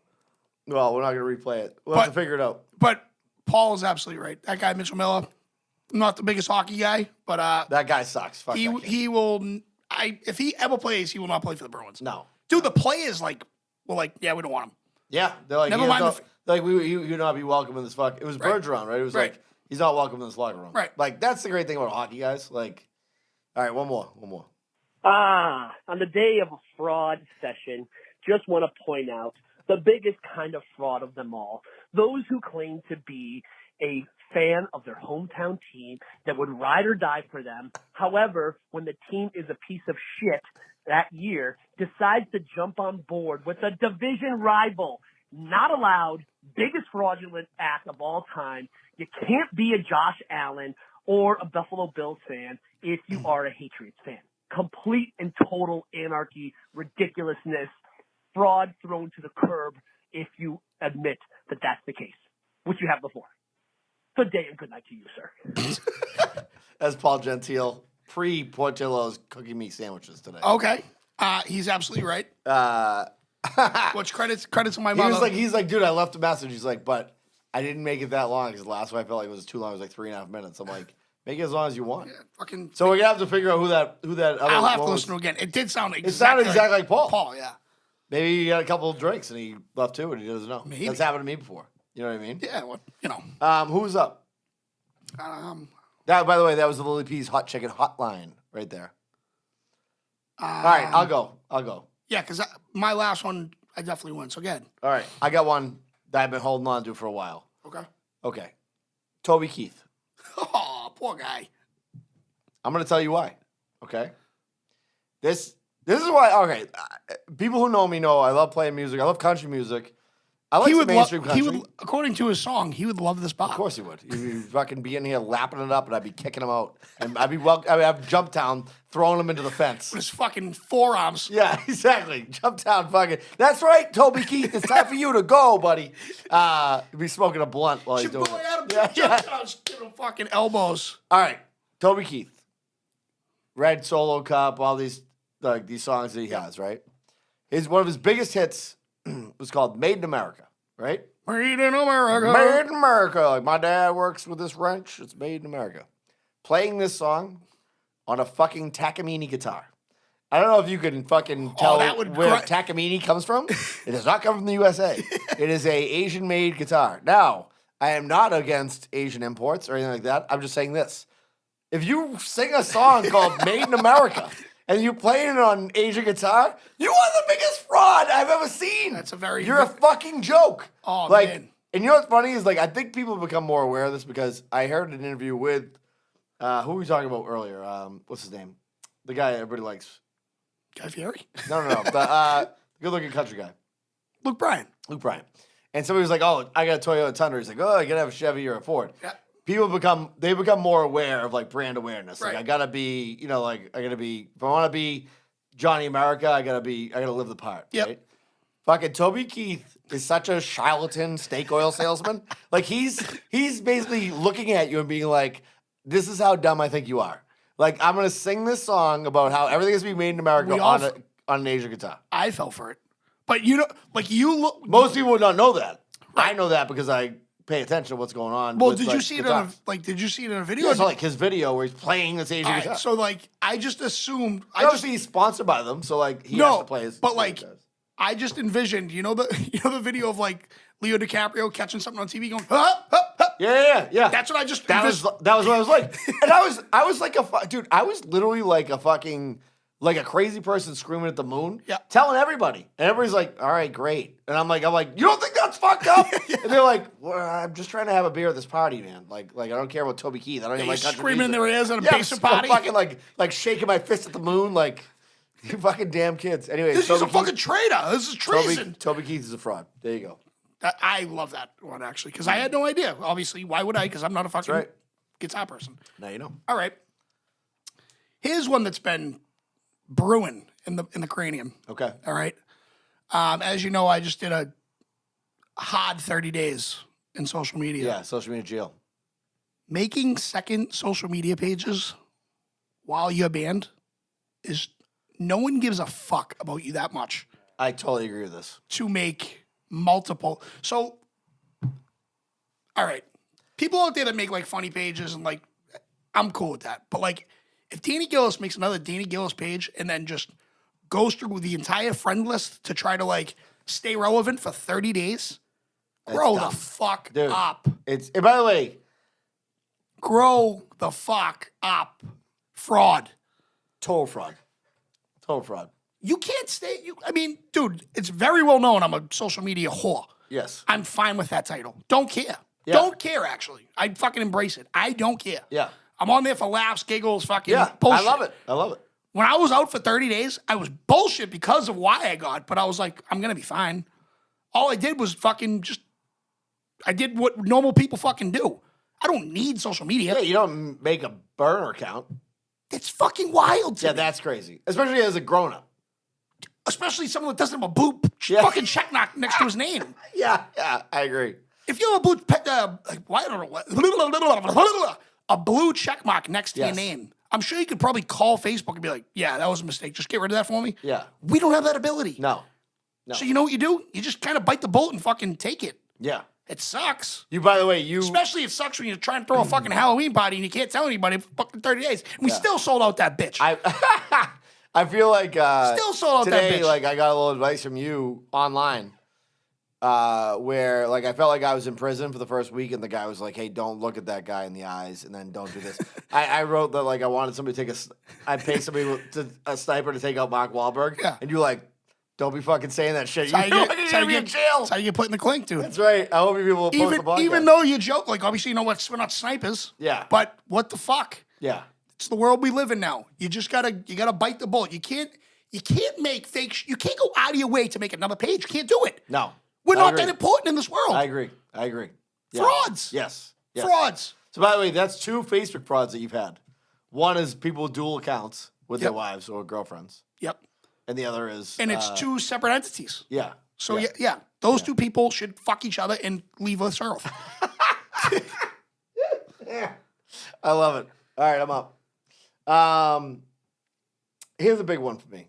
Well, we're not going to replay it. We'll have to figure it out. But Paul is absolutely right. That guy, Mitchell Miller, not the biggest hockey guy, but that guy sucks. Fuck that kid. he will. If he ever plays, he will not play for the Bruins. No, dude. The players were like, yeah, we don't want him. Yeah, they're like, never mind. He would not be welcome in this fuck. It was Bergeron, right? It was like he's not welcome in this locker room. Right. Like that's the great thing about hockey, guys. Like, all right, one more. On the day of a fraud session, just want to point out the biggest kind of fraud of them all. Those who claim to be a fan of their hometown team that would ride or die for them. However, when the team is a piece of shit that year, decides to jump on board with a division rival. Not allowed. Biggest fraudulent act of all time. You can't be a Josh Allen or a Buffalo Bills fan if you are a Patriots fan. Complete and total anarchy, ridiculousness, fraud thrown to the curb if you admit that that's the case, which you have before. Good day and good night to you, sir. As Paul Gentile, pre-Portillo's cookie meat sandwiches today. Okay. He's absolutely right. Which credits to my mother. He's like, dude, I left a message. He's like, but I didn't make it that long because the last one I felt like it was too long. It was like 3.5 minutes. I'm like, make it as long as you want. Yeah, fucking. So we're gonna have to figure out who that other. I'll have to one listen to was. it again. It did sound exactly. It sounded exactly like Paul. Paul, yeah. Maybe he had a couple of drinks and he left too, and he doesn't know. Maybe. That's happened to me before. You know what I mean? Yeah, well, you know. Who's up? That, by the way, that was the Lily P's hot chicken hotline right there. All right, I'll go. Yeah, because my last one, I definitely won. So good. All right, I got one that I've been holding on to for a while. Okay. Toby Keith. Oh, poor guy. I'm going to tell you why. Okay. This is why. Okay, people who know me know I love playing music. I love country music. I like some mainstream country. He would, according to his song, he would love this spot. Of course he would. He'd fucking be in here lapping it up, and I'd be kicking him out. And I'd have Jumptown throwing him into the fence. With his fucking forearms. Yeah, exactly. Jumptown fucking. That's right, Toby Keith. It's time for you to go, buddy. He'd be smoking a blunt while he's doing it. Jumptown's giving him fucking elbows. All right, Toby Keith. Red Solo Cup, all these songs that he has, right? One of his biggest hits was called Made in America, right? Made in America. Made in America. Like my dad works with this wrench. It's made in America. Playing this song on a fucking Takamine guitar. I don't know if you can fucking tell that would where Takamine comes from. It does not come from the USA. It is a Asian-made guitar. Now, I am not against Asian imports or anything like that. I'm just saying this. If you sing a song called Made in America and you play it on Asian guitar, you are the biggest fraud I've ever seen. That's a very... You're a fucking joke. Oh, like, man. And you know what's funny is, like, I think people have become more aware of this because I heard an interview with, who were we talking about earlier? What's his name? The guy everybody likes. Guy Fieri? No. The good-looking country guy. Luke Bryan. Luke Bryan. And somebody was like, oh, I got a Toyota Tundra. He's like, oh, I got to have a Chevy or a Ford. Yeah. People become more aware of, like, brand awareness. Like, Right. I got to be, if I want to be Johnny America, I got to live the part. Yep. Right? Fucking Toby Keith is such a charlatan snake oil salesman. Like, he's basically looking at you and being like, this is how dumb I think you are. Like, I'm going to sing this song about how everything is being made in America We all on an Asian guitar. I fell for it. But you know, like you look... Most people would not know that. I know that because I pay attention to what's going on. Well, with, did like, you see it guitars. did you see it in a video? Yeah, so like his video where he's playing this Asian All right, guitar. so like I just assumed Obviously, he's sponsored by them, so like he has to play his. but like I just envisioned, the video of like Leo DiCaprio catching something on TV going, yeah. That's what I just That was what I was like, and I was like dude. I was literally like a fucking like a crazy person screaming at the moon, telling everybody, and everybody's like, "All right, great," and I'm like, you don't think that's fucked up? And they're like, well, I'm just trying to have a beer at this party, man. Like I don't care about Toby Keith. I don't even like country screaming in music. their ears at a Yeah, basement I'm party. fucking like shaking my fist at the moon, like you fucking damn kids. Anyway, This is a fucking traitor. This is treason. Toby Keith is a fraud. There you go. I love that one actually because I had no idea. Obviously, why would I? Because I'm not a fucking right. guitar person. Now you know. All right. Here's one that's been brewing in the cranium. Okay. All right. As you know, I just did a hard 30 days in social media. Yeah, social media jail. Making second social media pages while you're banned is no one gives a fuck about you that much I totally agree with this. to make multiple. So, all right. People out there that make like funny pages and like, I'm cool with that. But like, if Danny Gillis makes another Danny Gillis page and then just goes through the entire friend list to try to like stay relevant for 30 days, grow dumb. the fuck Dude, up. and by the way, Grow the fuck up. Fraud. total fraud. Total fraud. You can't stay. I mean, dude, it's very well known I'm a social media whore. Yes. I'm fine with that title. Don't care. Yeah. Don't care, actually. I fucking embrace it. I don't care. Yeah. I'm on there for laughs, giggles, fucking Yeah. bullshit. I love it. I love it. When I was out for 30 days, I was bullshit because of why I got, but I was like, I'm going to be fine. All I did was fucking I did what normal people fucking do. I don't need social media. Yeah, you don't make a burner account. It's fucking wild to Yeah, me. that's crazy. Especially as a grown up. Especially someone that doesn't have a blue fucking check mark next to his name. Yeah, I agree. If you have a blue, why I don't know, a blue check mark next to your Yes. name, I'm sure you could probably call Facebook and be like, yeah, that was a mistake. Just get rid of that for me. Yeah. We don't have that ability. No. So you know what you do? You just kind of bite the bullet and fucking take it. Yeah. It sucks. By the way, Especially it sucks when you're trying to throw a fucking Halloween party and you can't tell anybody for fucking 30 days. And we still sold out that bitch. I feel like Still sold out today, that bitch. like I got a little advice from you online, where like I felt like I was in prison for the first week, and the guy was like, "Hey, don't look at that guy in the eyes, and then don't do this." I wrote that like I wanted somebody to take I'd pay somebody a sniper to take out Mark Wahlberg, and you like, don't be fucking saying that shit. That's how you get- You're that's how gonna you be in get- jail. That's how you get put in the clink, dude. That's right. I hope you people will post the podcast. Even though you joke, like obviously you know what, we're not snipers. Yeah. But what the fuck? Yeah. It's the world we live in now. You just gotta bite the bullet. You can't make fake. You can't go out of your way to make another page. You can't do it. No. We're I not agree. that important in this world. I agree. Yeah. Frauds. Yes. Frauds. So by the way, that's 2 Facebook frauds that you've had. One is people with dual accounts with their wives or girlfriends. Yep. And the other is And it's 2 separate entities. Yeah. So yeah, those 2 people should fuck each other and leave this earth. I love it. All right, I'm up. Here's a big one for me.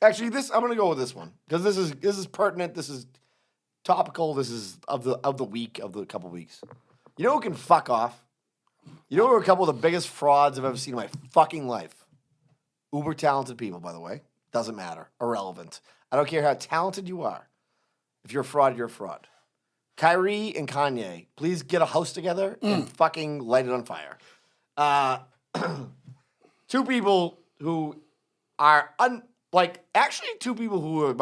Actually, I'm gonna go with this one because this is pertinent. This is topical. This is of the week of the couple weeks. You know who can fuck off? You know who are a couple of the biggest frauds I've ever seen in my fucking life? Uber talented people, by the way. Doesn't matter. Irrelevant. I don't care how talented you are. If you're a fraud, you're a fraud. Kyrie and Kanye, please get a house together and fucking light it on fire. Two people who are actually two people who are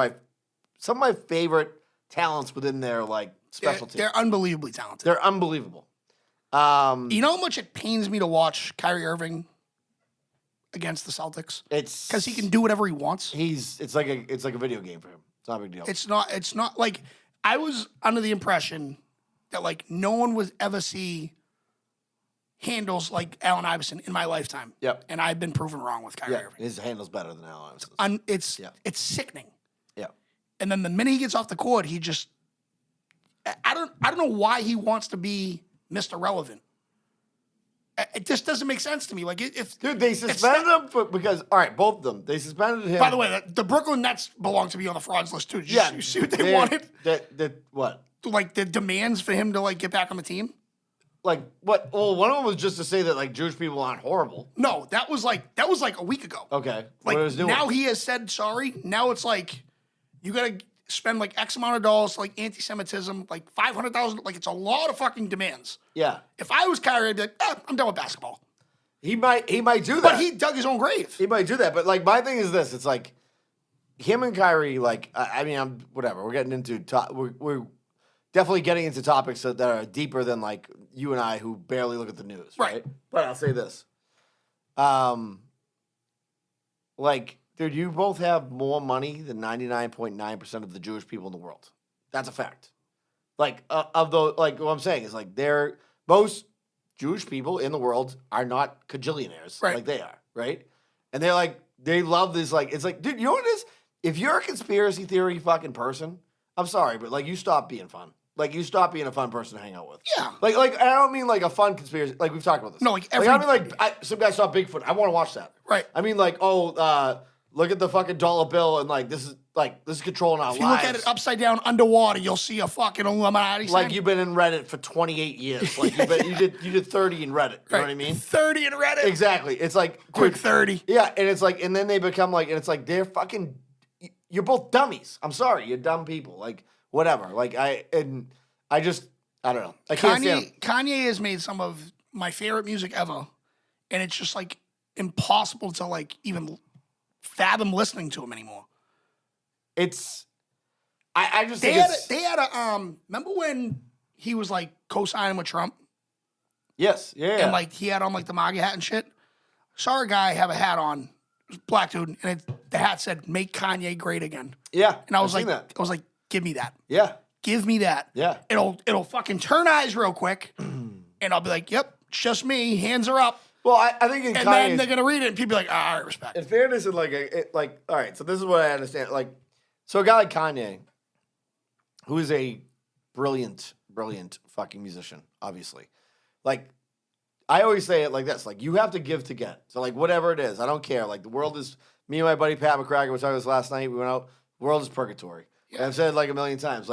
some of my favorite talents within their specialty. They're unbelievably talented. They're unbelievable. You know how much it pains me to watch Kyrie Irving against the Celtics? It's because he can do whatever he wants. It's like a video game for him. It's not a big deal. It's not like I was under the impression that no one would ever see handles like Allen Iverson in my lifetime. Yep. And I've been proven wrong with Kyrie Irving. His handle's better than Allen Iverson's. It's sickening. Yeah. And then the minute he gets off the court, he just I don't know why he wants to be Mr. Relevant. It just doesn't make sense to me. Dude, they suspended him because both of them. They suspended him. By the way, the Brooklyn Nets belong to be on the frauds list too. Did you see what they wanted? What? The demands for him to get back on the team. What? Well, one of them was just to say that Jewish people aren't horrible. No, that was a week ago. Okay. What was doing? Now he has said sorry. Now it's you gotta spend X amount of dollars anti-Semitism, $500,000. It's a lot of fucking demands. Yeah. If I was Kyrie, I'd be I'm done with basketball. He might do that. But he dug his own grave. He might do that. But my thing is this: it's him and Kyrie. I'm whatever. We're getting into we're definitely getting into topics that are deeper than you and I who barely look at the news, right? But I'll say this: dude, you both have more money than 99.9% of the Jewish people in the world. That's a fact. What I'm saying is most Jewish people in the world are not cajillionaires like they are, right? And they love this, dude, you know what it is? If you're a conspiracy theory fucking person, I'm sorry, but you stop being fun. You stop being a fun person to hang out with. Yeah. I don't mean a fun conspiracy. We've talked about this. No, some guy saw Bigfoot. I want to watch that. Right. I mean, look at the fucking dollar bill and this is controlling our lives. If you look at it upside down underwater, you'll see a fucking Illuminati sign. You've been in Reddit for 28 years. You did 30 in Reddit. You know what I mean? 30 in Reddit. Exactly. It's quick 30. Yeah, and it's and then they become and it's they're fucking. You're both dummies. I'm sorry, you're dumb people. Whatever. I don't know. I can't stand him. Kanye has made some of my favorite music ever, and it's just impossible to even fathom listening to him anymore. It's I just they think had a remember when he was co-signing with Trump? Yes, yeah. And he had on the MAGA hat and shit. Saw a guy have a hat on, it was a black dude, and the hat said "Make Kanye Great Again." Yeah, and I was give me that. Yeah, give me that. Yeah, it'll fucking turn eyes real quick, and I'll be yep, it's just me. Hands are up. Well, I think in and then they're gonna read it, and people be all right, respect. In fairness, and all right. So this is what I understand. So a guy like Kanye, who is a brilliant fucking musician, obviously. I always say it like this: you have to give to get. So whatever it is, I don't care. The world is. Me and my buddy Pat McCracken were talking this last night. We went out. The world is purgatory. Yeah. And I've said it a million times.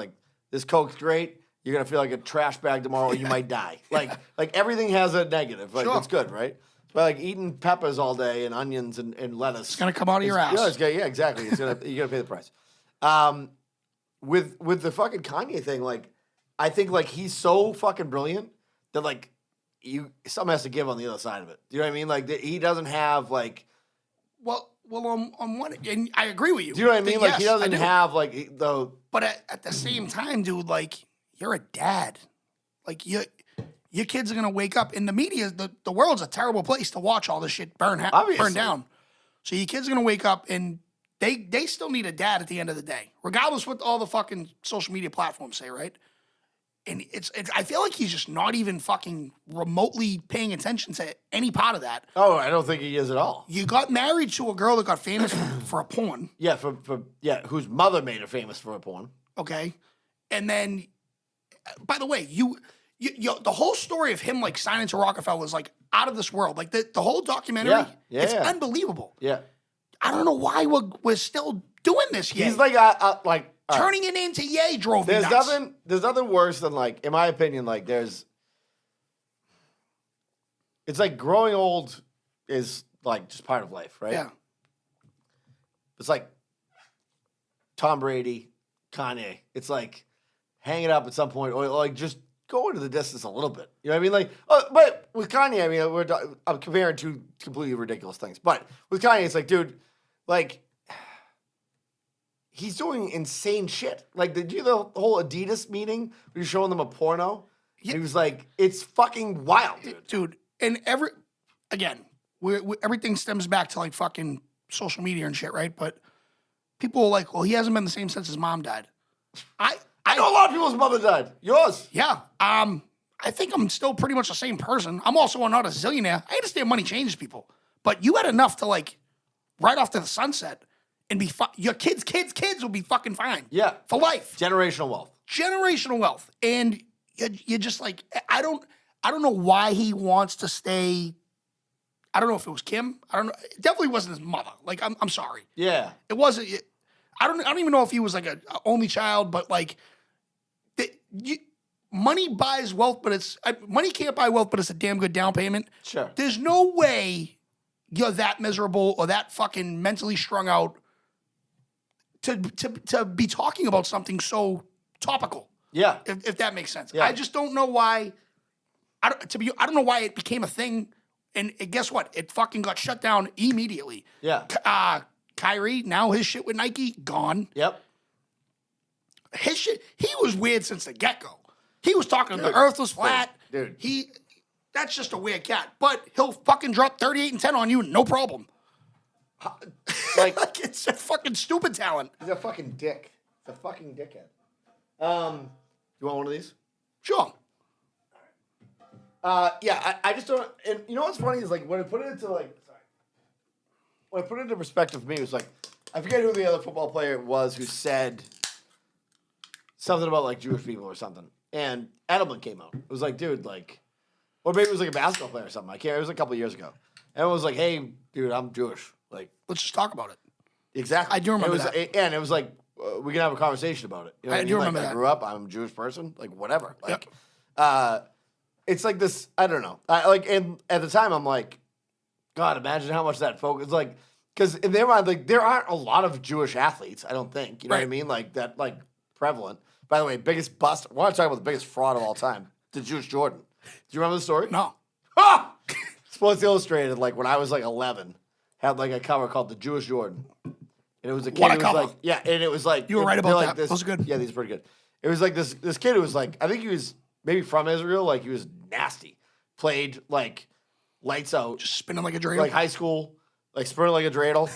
This Coke's great. You're gonna feel like a trash bag tomorrow, or you might die. Everything has a negative. Sure. It's good, right? But eating peppers all day and onions and lettuce. It's gonna come out of your ass. Yeah, exactly. You're gonna pay the price. With the fucking Kanye thing, I think he's so fucking brilliant that something has to give on the other side of it. Do you know what I mean? He doesn't have Well, on one, and I agree with you. Do you know what I mean? Yes, he doesn't have the. But at the same time, dude, you're a dad. Your kids are gonna wake up in the media. The world's a terrible place to watch all this shit burn down. So your kids are gonna wake up and they still need a dad at the end of the day, regardless what all the fucking social media platforms say, right? And it's I feel like he's just not even fucking remotely paying attention to any part of that. Oh, I don't think he is at all. You got married to a girl that got famous for a porn. Yeah, whose mother made her famous for a porn. Okay, and then, by the way, you the whole story of him signing to Rockefeller is out of this world. The whole documentary, it's unbelievable. Yeah. I don't know why we're still doing this yay. He's like all right. Turning it into yay drove me There's nuts. there's nothing worse than like, in my opinion, like it's like growing old is like just part of life, right? Yeah. It's like Tom Brady, Kanye. It's like hang it up at some point, or like just go into the distance a little bit. You know what I mean? Like, but with Kanye, I mean, I'm comparing two completely ridiculous things. But with Kanye, it's like, dude, like he's doing insane shit. Like, did you the whole Adidas meeting where you're showing them a porno? Yeah. He was like, it's fucking wild, dude. And everything stems back to like fucking social media and shit, right? But people are like, well, he hasn't been the same since his mom died. I know a lot of people's mother died. Yours? Yeah. I think I'm still pretty much the same person. I'm also not a zillionaire. I understand money changes people, but you had enough to like right off to the sunset and be your kids will be fucking fine. Yeah, for life. Generational wealth, and you just like I don't know why he wants to stay. I don't know if it was Kim. I don't know. It definitely wasn't his mother. Like I'm sorry. Yeah, it wasn't. I don't even know if he was like a only child, but like. Money buys wealth, but money can't buy wealth, but it's a damn good down payment. Sure. There's no way you're that miserable or that fucking mentally strung out to be talking about something so topical. Yeah. If that makes sense. Yeah. I just don't know why. I don't know why it became a thing, and guess what? It fucking got shut down immediately. Yeah. Kyrie, now his shit with Nike gone. Yep. His shit, he was weird since the get-go. He was talking the earth was flat. Dude. That's just a weird cat. But he'll fucking drop 38 and 10 on you, no problem. Like it's a fucking stupid talent. He's a fucking dick. He's a fucking dickhead. You want one of these? Sure. Yeah, I just don't. And you know what's funny is like when I put it into perspective for me, it was like I forget who the other football player was who said something about like Jewish people or something. And Edelman came out. It was like, dude, like, or maybe it was like a basketball player or something. I can't. It was a couple of years ago. And it was like, hey, dude, I'm Jewish. Like, let's just talk about it. Exactly. I do remember that. And it was like, we can have a conversation about it. You know I do remember like, that. I grew up. I'm a Jewish person. Like, whatever. Like, it's like this. I don't know. And at the time, I'm like, God, imagine how much that focus. Like, because in their mind, like, there aren't a lot of Jewish athletes. I don't think. You know what I mean? Like that. Like prevalent. By the way, biggest bust. I want to talk about the biggest fraud of all time, the Jewish Jordan. Do you remember the story? No. Ah! Sports Illustrated, like when I was like 11, had like a cover called the Jewish Jordan, and it was a kid. What a who was cover. like, yeah, and it was like You were right about like that. This, Those are good. Yeah, these are pretty good. It was like this kid who was like, I think he was maybe from Israel. Like he was nasty. Played like lights out, just spinning like a dreidel. like high school, like spinning like a dreidel.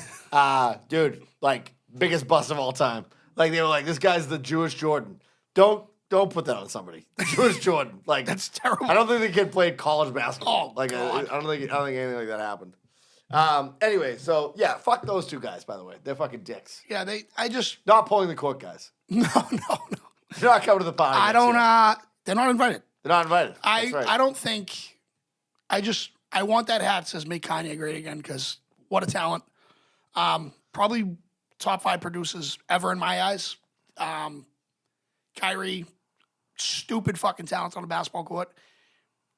Dude, like biggest bust of all time. Like they were like, this guy's the Jewish Jordan. Don't put that on somebody. Jewish Jordan. Like that's terrible. I don't think the kid played college basketball. Oh, like God. I don't think anything like that happened. Anyway, so yeah, fuck those two guys. By the way, they're fucking dicks. Yeah, I just not pulling the court guys. No. They're not coming to the party. I don't. They're not invited. They're not invited. That's right. I don't think. I want that hat that says "Make Kanye Great Again" because what a talent. Probably top 5 producers ever in my eyes. Kyrie, stupid fucking talent on the basketball court.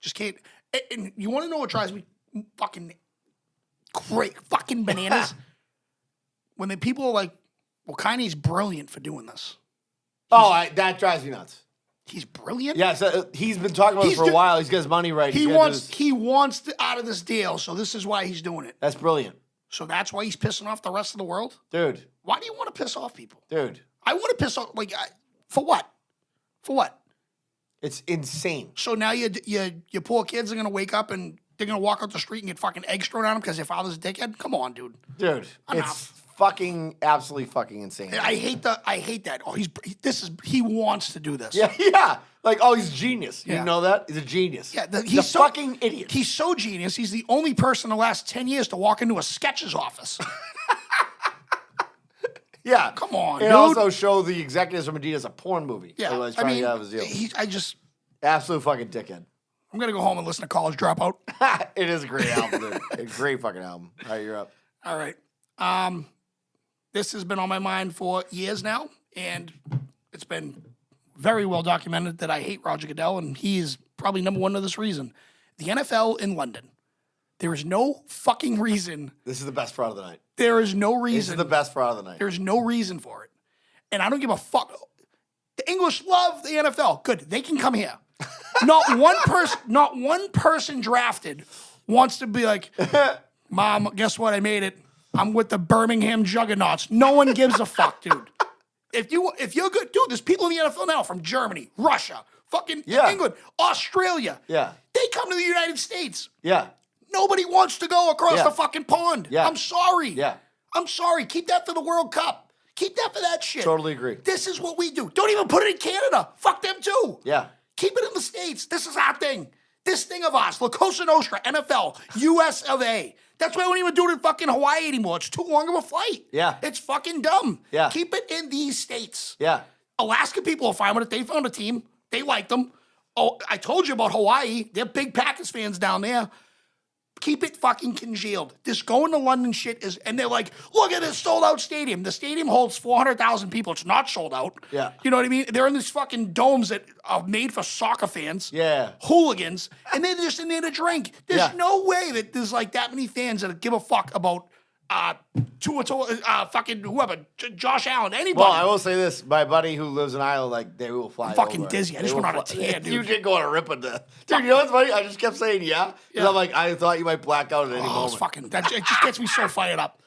Just can't. And you want to know what drives me fucking great fucking bananas? When the people are like, well, Kanye's brilliant for doing this. That drives me nuts. He's brilliant? Yeah, so he's been talking about it for a while. He's got his money right. He wants out of this deal, so this is why he's doing it. That's brilliant. So that's why he's pissing off the rest of the world? Dude. Why do you want to piss off people? Dude. I want to piss off, for what? For what? It's insane. So now your poor kids are going to wake up and they're going to walk out the street and get fucking eggs thrown at them because their father's a dickhead? Come on, dude. Dude, it's fucking absolutely fucking insane. I hate that. Oh, he wants to do this. Yeah. Like, oh, he's a genius. You Yeah. know that? He's a genius. Yeah, he's a fucking idiot. He's so genius. He's the only person in the last 10 years to walk into a Skechers office. Yeah. Come on, and dude. also show the executives from Adidas a porn movie. Yeah. So he's trying to get out of his deal. Absolute fucking dickhead. I'm going to go home and listen to College Dropout. It is a great album, dude. A great fucking album. All right, you're up. All right. this has been on my mind for years now, and it's been very well documented that I hate Roger Goodell, and he is probably number one of this reason. The NFL in London. There is no fucking reason. This is the best fraud of the night. There is no reason. This is the best fraud of the night. There's no reason for it. And I don't give a fuck. The English love the NFL. Good. They can come here. Not one person drafted wants to be like, Mom, guess what? I made it. I'm with the Birmingham Juggernauts. No one gives a fuck, dude. If you're good, dude, there's people in the NFL now from Germany, Russia, fucking England, Australia. Yeah. They come to the United States. Yeah. Nobody wants to go across the fucking pond. Yeah. I'm sorry. Yeah. I'm sorry. Keep that for the World Cup. Keep that for that shit. Totally agree. This is what we do. Don't even put it in Canada. Fuck them too. Yeah. Keep it in the States. This is our thing. This thing of ours. La Cosa Nostra, NFL, US of A. That's why we don't even do it in fucking Hawaii anymore. It's too long of a flight. Yeah. It's fucking dumb. Yeah. Keep it in these states. Yeah. Alaska people are fine with it. They found a team. They like them. Oh, I told you about Hawaii. They're big Packers fans down there. Keep it fucking congealed. This going to London shit is, and they're like, look at this sold out stadium. The stadium holds 400,000 people. It's not sold out. Yeah. You know what I mean? They're in these fucking domes that are made for soccer fans. Yeah. Hooligans. And they're just in there to drink. There's no way that there's like that many fans that give a fuck about fucking whoever, Josh Allen, anybody. Well, I will say this: my buddy who lives in Ireland, like they will fly. I'm fucking over. dizzy. I just They went will on a tear, dude. You did go on a rip with the dude. You know what's funny? I just kept saying yeah. I'm like, I thought you might black out at any Oh, it's moment. fucking, it just gets me so fired up.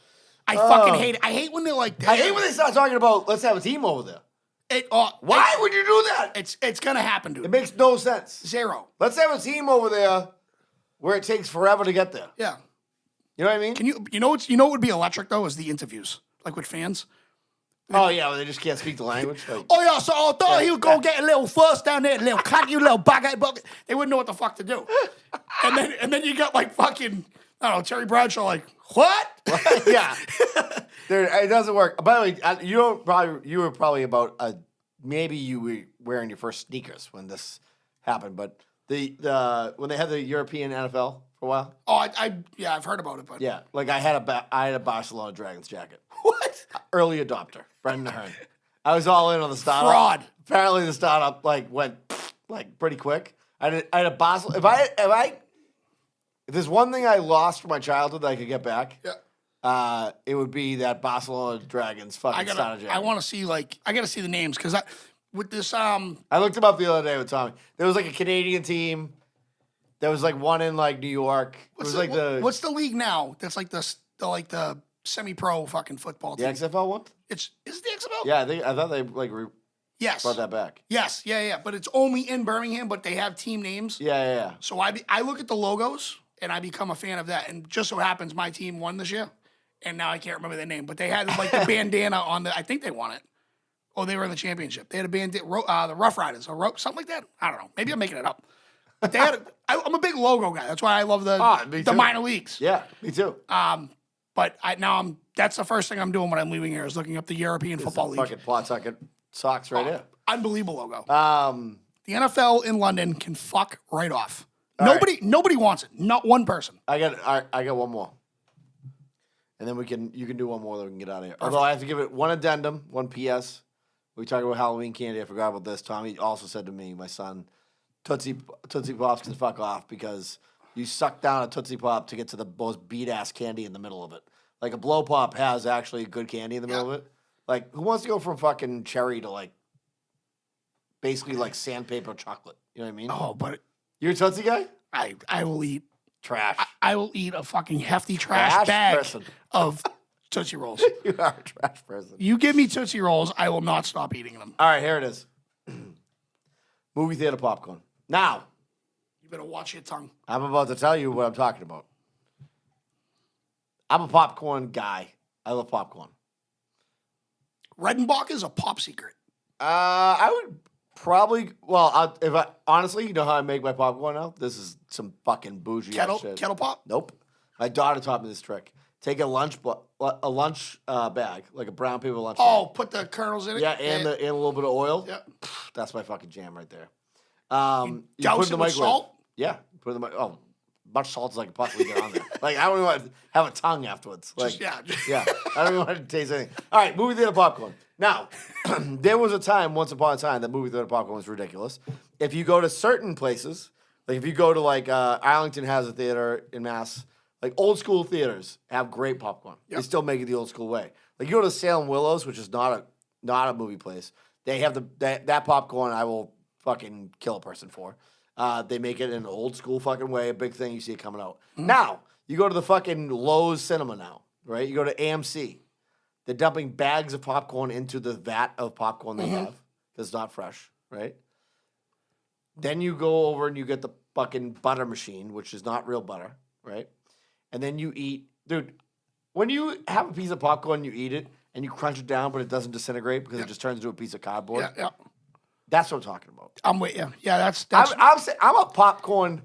I fucking hate it. I hate when they're like, I hate when they start talking about let's have a team over there. Why would you do that? It's gonna happen, dude. It makes no sense. Zero. Let's have a team over there where it takes forever to get there. Yeah. You know what I mean? Can you know what would be electric though is the interviews, like with fans. Oh yeah, well, they just can't speak the language. Like, Oh yeah, so I thought he would go get a little first down there, little clanky, little bugger. They wouldn't know what the fuck to do. And then you got like fucking, I don't know, Terry Bradshaw like, what? yeah, it doesn't work. By the way, you were probably about maybe you were wearing your first sneakers when this happened, but the when they had the European NFL for a while. Oh, I've heard about it, but Yeah, like I had a Barcelona Dragons jacket. What? Early adopter, Brendan Ahern. I was all in on the startup. Fraud. Apparently, the startup went like pretty quick. I had a Barcelona. If there's one thing I lost from my childhood that I could get back, it would be that Barcelona Dragons fucking starter jacket. I want to see I gotta see the names because with this I looked them up the other day with Tommy. There was like a Canadian team. There was like one in like New York. what's the league now? That's like the semi-pro fucking football The team. XFL one? Is it the XFL? Yeah, I thought they Yes. brought that back. Yes. Yeah. But it's only in Birmingham, but they have team names. Yeah. So I look at the logos and I become a fan of that. And just so happens my team won this year, and now I can't remember their name, but they had like the bandana on I think they won it. Oh, they were in the championship. They had a bandana, the Rough Riders, or something like that. I don't know. Maybe I'm making it up. But they had. I'm a big logo guy. That's why I love me the too. minor leagues. Yeah, me too. But that's the first thing I'm doing when I'm leaving here is looking up the European Football League. Fucking plot socket socks right here. Unbelievable logo. The NFL in London can fuck right off. Nobody wants it. Not one person. I got one more, and then you can do one more, then we can get out of here. Although I have to give it one addendum, one PS. We talked about Halloween candy. I forgot about this. Tommy also said to me, my son, Tootsie Pops can fuck off because you suck down a Tootsie Pop to get to the most beat ass candy in the middle of it. Like a Blow Pop has actually good candy in the middle of it. Like who wants to go from fucking cherry to like basically like sandpaper chocolate? You know what I mean? Oh, but You're a Tootsie guy? I will eat Trash. I will eat a fucking hefty trash bag person. of Tootsie Rolls. You are a trash person. You give me Tootsie Rolls, I will not stop eating them. All right, here it is. Movie theater popcorn. Now, You better watch your tongue. I'm about to tell you what I'm talking about. I'm a popcorn guy. I love popcorn. Redenbach is a pop secret. I would probably, honestly, you know how I make my popcorn now? This is some fucking bougie ass shit. Kettle pop? Nope. My daughter taught me this trick. Take a lunch bag, like a brown paper lunch bag. Oh, put the kernels in it? Yeah, and a little bit of oil. Yeah. That's my fucking jam right there. Douse it with salt? Yeah. Put it in the much salt as I can possibly get on there. Like, I don't even want to have a tongue afterwards. Like, yeah, I don't even want to taste anything. All right, movie theater popcorn. Now, there was a time, once upon a time, that movie theater popcorn was ridiculous. If you go to certain places, like if you go to like Arlington has a theater in Mass, like old school theaters have great popcorn. They still make it the old school way. Like you go to Salem Willows, which is not a movie place. They have that popcorn I will fucking kill a person for. They make it in an old school fucking way, a big thing. You see it coming out. Now, you go to the fucking Lowe's Cinema now, right? You go to AMC. They're dumping bags of popcorn into the vat of popcorn they have that's not fresh, right? Then you go over and you get the fucking butter machine, which is not real butter, right? And then you eat. Dude, when you have a piece of popcorn, you eat it, and you crunch it down, but it doesn't disintegrate because it just turns into a piece of cardboard. Yeah. That's what I'm talking about. I'm with you. Yeah, that's. I'm a popcorn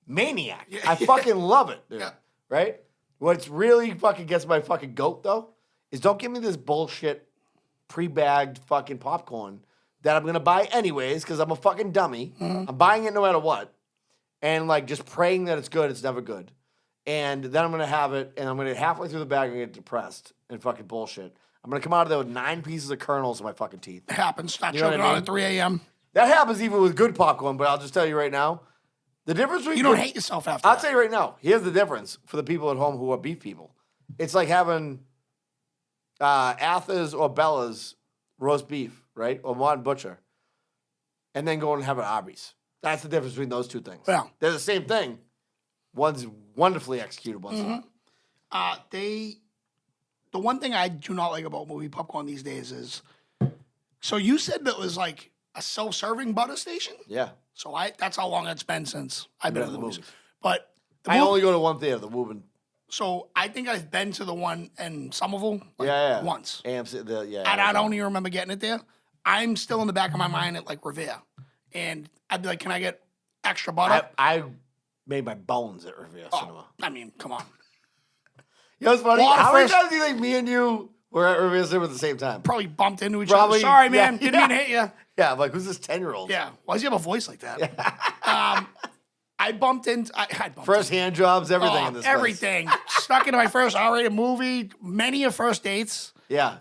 maniac. I fucking love it, dude. Right? What's really fucking gets my fucking goat, though, is don't give me this bullshit pre-bagged fucking popcorn that I'm going to buy anyways because I'm a fucking dummy. I'm buying it no matter what. And, like, just praying that it's good. It's never good. And then I'm going to have it, and I'm going to halfway through the bag, I'm going to get depressed and fucking bullshit. I'm going to come out of there with 9 pieces of kernels in my fucking teeth. It happens. Start You know what choking I on mean? at 3 a.m. That happens even with good popcorn, but I'll just tell you right now, the difference between... You don't hate yourself after I'll that. tell you right now, here's the difference for the people at home who are beef people. It's like having Arthur's or Bella's roast beef, right? Or Martin Butcher. And then going and have an Arby's. That's the difference between those two things. Yeah. They're the same thing. One's wonderfully executed, one's not. The one thing I do not like about movie popcorn these days is, so you said that it was like a self-serving butter station? Yeah. So that's how long it's been since I've been to the movies. But I only go to one theater, the Woburn. So I think I've been to the one in Somerville once. AMC, And I don't even remember getting it there. I'm still in the back of my mind at like Revere. And I'd be like, can I get extra butter? I made my bones at Revere Cinema. I mean, come on. You know what's funny? Well, How many first- times do you think me and you were at Revere Cinema at the same time? Probably bumped into each Probably, other. Sorry, man. yeah, Didn't mean to hit you. Yeah, I'm like, who's this 10-year-old? Yeah. Why does he have a voice like that? I bumped into... I bumped First hand jobs, everything in this place. everything. Stuck into my first R-rated movie. Many of first dates. Yeah.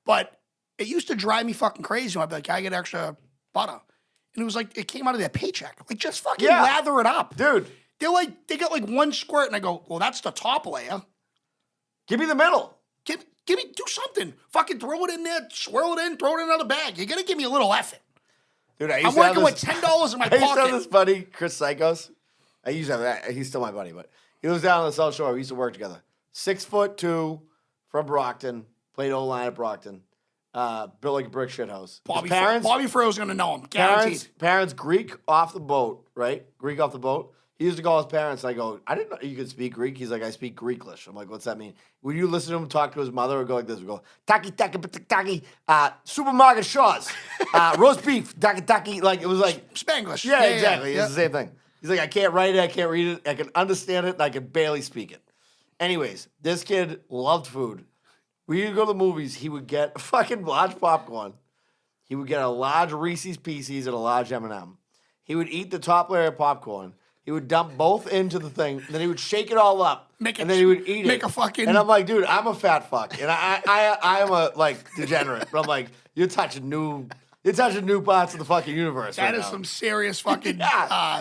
But it used to drive me fucking crazy when I'd be like, can I get extra butter? And it was like, it came out of their paycheck. Like, just fucking lather it up. Dude. They got like one squirt, and I go, well, that's the top layer. Give me the middle. Give me, do something. Fucking throw it in there, swirl it in, throw it in another bag. You're gonna give me a little effort. Dude, I'm working with $10 in my I used to have pocket. this buddy, Chris Psychos. I used to have that. He's still my buddy, but he was down on the South Shore. We used to work together. 6'2", from Brockton. Played O-line at Brockton. Built like a brick shithouse. Bobby Fro's gonna know him, guaranteed. Parents Greek off the boat, right? Greek off the bott. He used to call his parents. I go, I didn't know you could speak Greek. He's like, I speak Greeklish. I'm like, what's that mean? When you listen to him talk to his mother, or go like this, we go, taki, supermarket Shaw's, roast beef, taki, like it was like Spanglish. Yeah, exactly. It's the same thing. He's like, I can't write it, I can't read it, I can understand it, and I can barely speak it. Anyways, this kid loved food. We would go to the movies. He would get fucking large popcorn. He would get a large Reese's Pieces and a large M&M. He would eat the top layer of popcorn. He would dump both into the thing, and then he would shake it all up, and then he would eat it. Make a fucking... And I'm like, dude, I'm a fat fuck, and I am a like degenerate. But I'm like, you're touching new parts of the fucking universe. That right is now. some serious fucking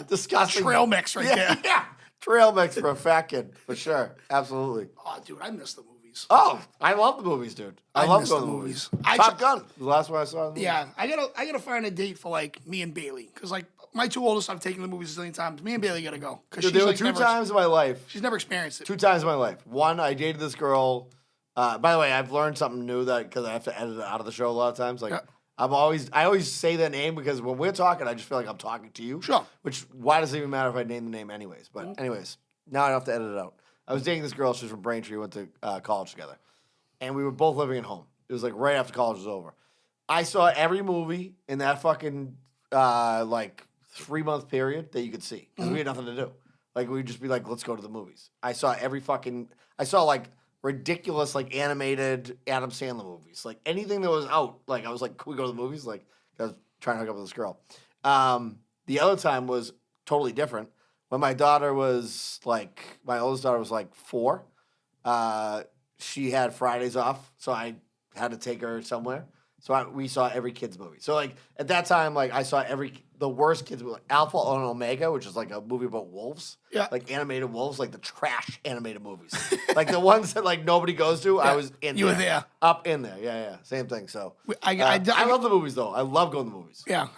disgusting trail mix right there. Yeah, trail mix for a fat kid for sure, absolutely. Oh, dude, I miss the movies. Oh, I love the movies, dude. I love miss going the to the movies. movies. Top Gun, the last one I saw. In the Yeah, I gotta find a date for like me and Bailey, because like my two oldest I've taken to the movies a zillion times. Me and Bailey gotta go. Dude, there were two times in my life. She's never experienced it. 2 times in my life. One, I dated this girl. By the way, I've learned something new that because I have to edit it out of the show a lot of times. Like I always say that name because when we're talking, I just feel like I'm talking to you. Sure. Which why does it even matter if I name the name anyways? But anyways, now I don't have to edit it out. I was dating this girl. She was from Braintree. We went to college together, and we were both living at home. It was like right after college was over. I saw every movie in that fucking like 3-month period that you could see because we had nothing to do. Like we'd just be like, let's go to the movies. I saw like ridiculous like animated Adam Sandler movies. Like anything that was out. Like I was like, can we go to the movies? Like I was trying to hook up with this girl. The other time was totally different. when my daughter was like, my oldest daughter was like 4, she had Fridays off, so I had to take her somewhere. So we saw every kids movie. So like at that time, like I saw the worst kids movie, like Alpha and Omega, which is like a movie about wolves. Yeah. Like animated wolves, like the trash animated movies, like the ones that like nobody goes to. I was in. You there. were there. Up in there. Yeah. Same thing. So I love the movies though. I love going to the movies. Yeah,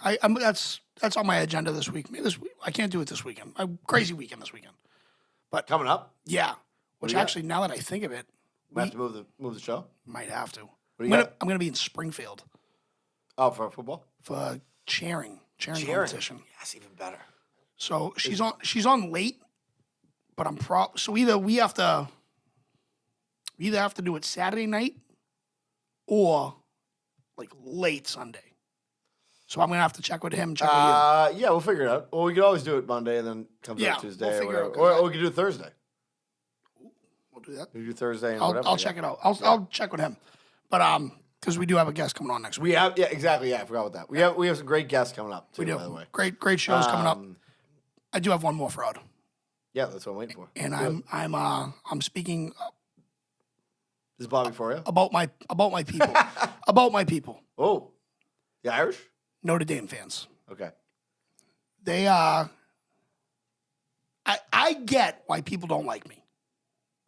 that's on my agenda this week. Maybe this week I can't do it this weekend. A crazy weekend this weekend. But Coming up, yeah, which do you got? actually now that I think of it, we have to move the show. might have to. What do you got? I'm gonna be in Springfield Oh, for football. for cheering competition. Yes, even better. So she's on late, but so either we have to do it Saturday night or like late Sunday. So I'm gonna have to check with him. Check with you. Yeah, we'll figure it out. Well, we could always do it Monday and then comes Yeah, out Tuesday we'll or figure it whatever. out, 'cause Or we could do it Thursday. We'll do that. We could do Thursday and I'll whatever. check it out. I'll check with him. But because we do have a guest coming on next week. We have exactly. Yeah, I forgot about that. We have some great guests coming up too. We do. By the way, Great shows coming up. I do have one more fraud, Yeah, that's what I'm waiting for. and Good. I'm speaking This is Bobby for you. about my people, about my people, Oh, the Irish. Notre Dame fans. Okay. They are. I get why people don't like me,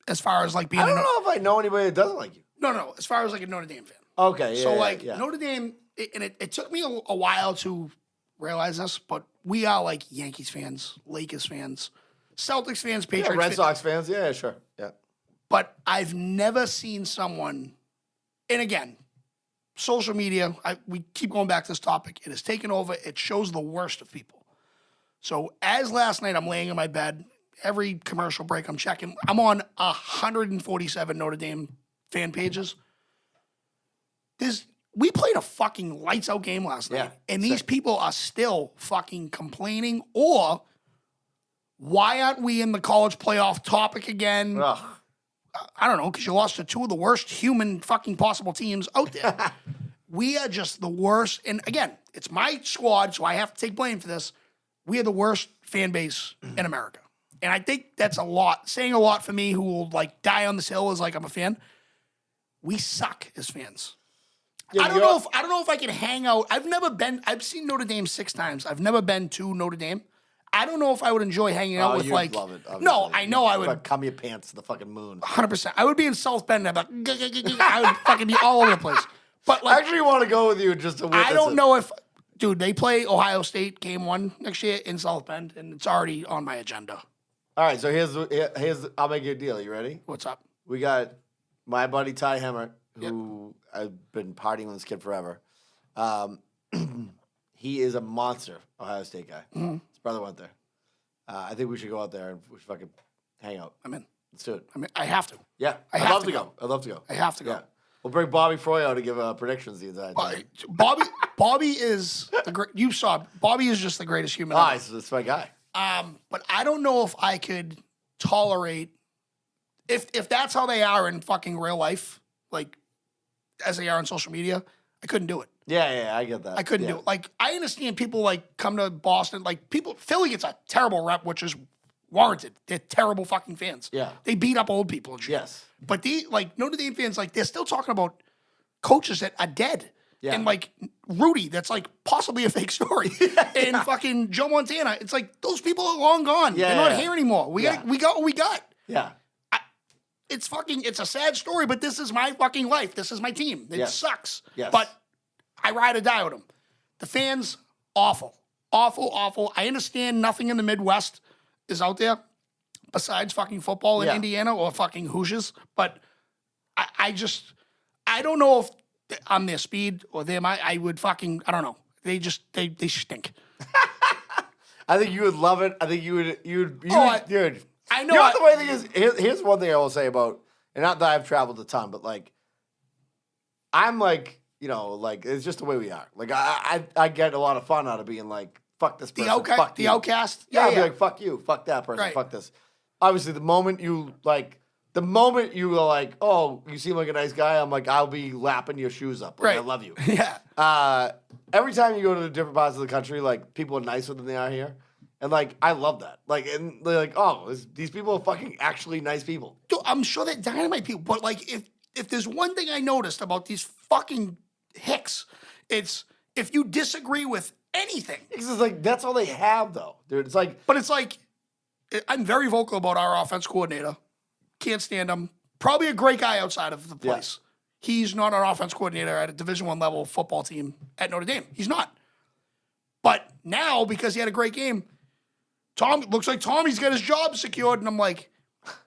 as far as like being. I don't know if I know anybody that doesn't like you. No. As far as like a Notre Dame fan. Okay. Yeah, So yeah, like yeah. Notre Dame, and it took me a while to realize this, but we are like Yankees fans, Lakers fans, Celtics fans, Yeah, Patriots Red fans. Sox fans. Yeah, sure. Yeah. But I've never seen someone, and again, social media, we keep going back to this topic. It has taken over. It shows the worst of people. So as last night, I'm laying in my bed. Every commercial break, I'm checking. I'm on 147 Notre Dame fan pages. We played a fucking lights out game last night, and these people are still fucking complaining. Or why aren't we in the college playoff topic again? Ugh. I don't know, because you lost to two of the worst human fucking possible teams out there. We are just the worst. And again, it's my squad, so I have to take blame for this. We are the worst fan base in America. And I think that's saying a lot for me, who will like die on this hill as like I'm a fan. We suck as fans. Yeah, I don't know if I can hang out. I've seen Notre Dame 6 times. I've never been to Notre Dame. I don't know if I would enjoy hanging out with you'd like. love it, No, obviously. I know I would. Fuck, cum your pants to the fucking moon. 100%. I would be in South Bend. And I'd be like, I would fucking be all over the place. But I like, actually want to go with you just to witness I don't it. know if, dude, they play Ohio State game 1 next year in South Bend, and it's already on my agenda. All right, so here's I'll make you a deal. You ready? What's up? We got my buddy Ty Hemmert, who I've been partying with this kid forever. He is a monster Ohio State guy. Mm-hmm. His brother went there. I think we should go out there and we should fucking hang out. I'm in. Let's do it. I mean, I have to. Yeah, I I'd have love to to go. go. I'd love to go. I have to go. Yeah, we'll bring Bobby Froyo to give predictions the entire time. Bobby is the great. You saw Bobby is just the greatest human. Ah, ever. it's my guy. But I don't know if I could tolerate if that's how they are in fucking real life, like as they are on social media. I couldn't do it. Yeah, I get that. I couldn't do it. Like I understand people like come to Boston, like Philly gets a terrible rep, which is warranted. They're terrible fucking fans. Yeah. They beat up old people and shit. Yes. But Notre Dame fans, like they're still talking about coaches that are dead. Yeah. And like Rudy, that's like possibly a fake story. And fucking Joe Montana, it's like those people are long gone. Yeah, They're not yeah. here anymore. We got what we got. Yeah. It's a sad story, but this is my fucking life. This is my team. It Yes. sucks. Yes. But I ride or die with them. The fans, awful. Awful, awful. I understand nothing in the Midwest is out there besides fucking football in Yeah. Indiana or fucking Hoosiers. But I don't know if I'm their speed or them. I would fucking, I don't know. They stink. I think you would love it. I think you would, dude. I know. You know what the funny thing is? Here's one thing I will say about, and not that I've traveled a ton, but like, I'm like, like it's just the way we are. Like I get a lot of fun out of being like, fuck this person, fuck you. outcast. Yeah, I'd be like, fuck you, fuck that person, Right. fuck this. Obviously, the moment you are like, oh, you seem like a nice guy, I'm like, I'll be lapping your shoes up. Like, Right. I love you. Yeah. Every time you go to the different parts of the country, like people are nicer than they are here. And like, I love that. Like, and they're like, oh, these people are fucking actually nice people. Dude, I'm sure they're dynamite people, but like, if there's one thing I noticed about these fucking hicks, it's if you disagree with anything. It's just like, that's all they have, though, dude. It's like, But it's like, I'm very vocal about our offense coordinator. Can't stand him. Probably a great guy outside of the place. He's not an offense coordinator at a Division I level football team at Notre Dame. He's not. But now, because he had a great game, looks like Tommy's got his job secured. And I'm like,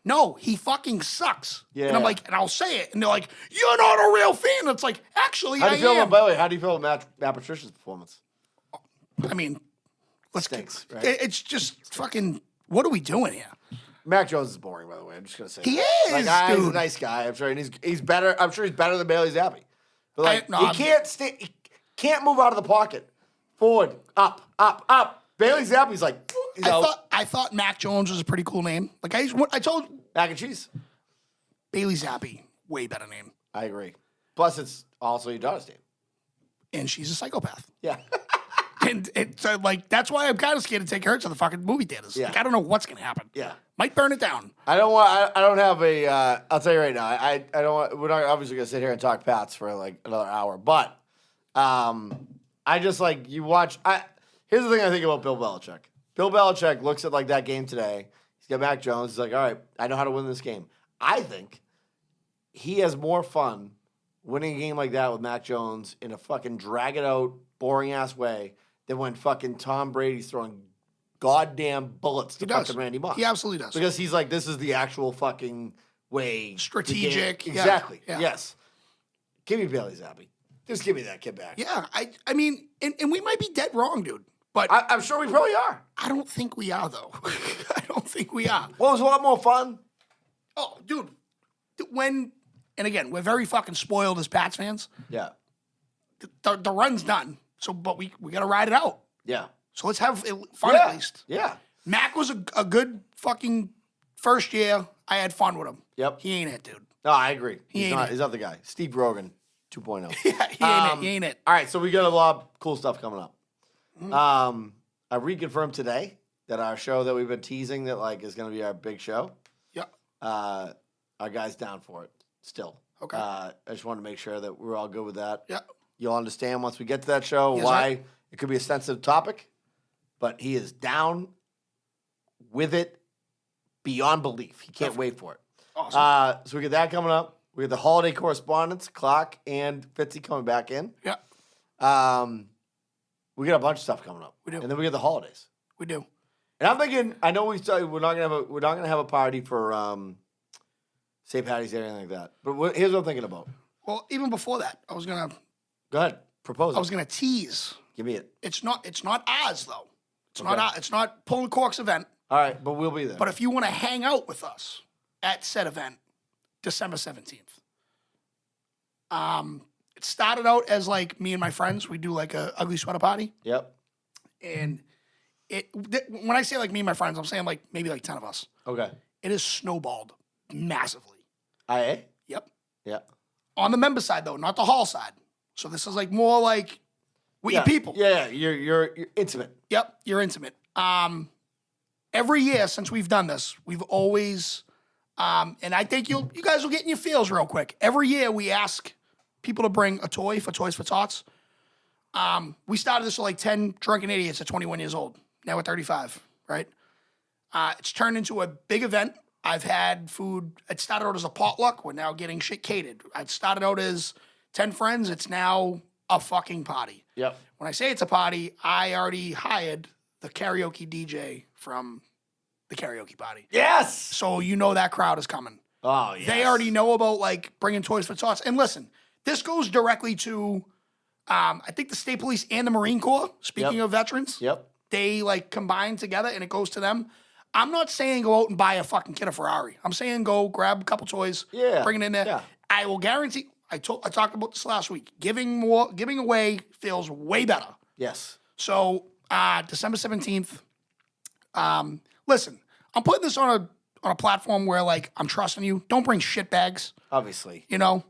no, he fucking sucks. Yeah. And I'm like, and I'll say it. And they're like, you're not a real fan. It's like, actually, how do you feel am. about, by the way, how do you feel about Matt Patricia's performance? I mean, Stinks, right? It's just fucking, what are we doing here? Mac Jones is boring, by the way. I'm just gonna say He that. is, Like, he's a dude. nice guy. I'm sure, and he's better. I'm sure he's better than Bailey Zappi. But like, he can't move out of the pocket. Forward, up. Bailey Zappi's like, I thought Mac Jones was a pretty cool name. Like I told mac and cheese. Bailey Zappi, way better name. I agree. Plus, it's also your daughter's name. And she's a psychopath. Yeah. And it's like, that's why I'm kind of scared to take her to the fucking movie theaters. Yeah. Like, I don't know what's going to happen. Yeah. Might burn it down. I don't have a. I'll tell you right now. I don't. We're not obviously gonna sit here and talk Pats for like another hour, but I just like you watch. Here's the thing I think about Bill Belichick. Bill Belichick looks at like that game today. He's got Mac Jones. He's like, all right, I know how to win this game. I think he has more fun winning a game like that with Mac Jones in a fucking drag it out, boring ass way than when fucking Tom Brady's throwing goddamn bullets to fucking Randy Moss. He absolutely does. Because he's like, this is the actual fucking way. Strategic. the game- Yeah. Exactly. Yeah. Yes. Give me Bailey Zappi. Just give me that kid back. Yeah. I mean, and we might be dead wrong, dude. But I'm sure we probably are. I don't think we are, though. I don't think we are. Well, it was a lot more fun. Oh, dude. And again, we're very fucking spoiled as Pats fans. Yeah. The run's done. So, but we got to ride it out. Yeah. So let's have fun at least. Yeah. Mac was a good fucking first year. I had fun with him. Yep. He ain't it, dude. No, I agree. He He's ain't not. it. He's not the guy. Steve Rogan 2.0. Yeah, he ain't it. All right, so we got a lot of cool stuff coming up. Mm-hmm. I reconfirmed today that our show that we've been teasing that like is going to be our big show. Yeah. Our guy's down for it still. Okay. I just want to make sure that we're all good with that. Yeah. You'll understand once we get to that show Yes, why sir. it could be a sensitive topic, but he is down with it beyond belief. He can't wait for it. Awesome. So we get that coming up. We get the holiday correspondence, Clark and Fitzy coming back in. Yeah. We got a bunch of stuff coming up. We do. And then we get the holidays. We do. And I'm thinking, I know we're not gonna have a party for St. Patty's Day or anything like that. But here's what I'm thinking about. Well, even before that, I was gonna Go ahead, propose. I was gonna tease. Give me it. It's not ours though. It's Okay. not ours. It's not Pulling Cork's event. All right, but we'll be there. But if you want to hang out with us at said event, December 17th. It started out as like me and my friends. We do like a ugly sweater party. Yep. And when I say like me and my friends, I'm saying like maybe like 10 of us. Okay. It has snowballed massively. IA? Yep. Yeah. On the member side though, not the hall side. So this is like more like with Yeah. your people. Yeah, you're intimate. Yep, you're intimate. Every year since we've done this, we've always, and I think you guys will get in your feels real quick. Every year we ask people to bring a toy for Toys for Tots. We started this with like 10 drunken idiots at 21 years old. Now we're 35, right? It's turned into a big event. I've had food. It started out as a potluck. We're now getting shit catered. It started out as 10 friends. It's now a fucking party. Yep. When I say it's a party, I already hired the karaoke DJ from the karaoke party. Yes. So you know that crowd is coming. Oh, yes. They already know about like bringing Toys for Tots. And listen, this goes directly to, I think the State Police and the Marine Corps. Speaking Yep. of veterans, Yep. they like combine together and it goes to them. I'm not saying go out and buy a fucking kid a Ferrari. I'm saying go grab a couple toys, Yeah. bring it in there. Yeah. I will guarantee. I talked about this last week. Giving away feels way better. Yes. So December 17th. Listen, I'm putting this on a platform where like I'm trusting you. Don't bring shit bags. Obviously. You know.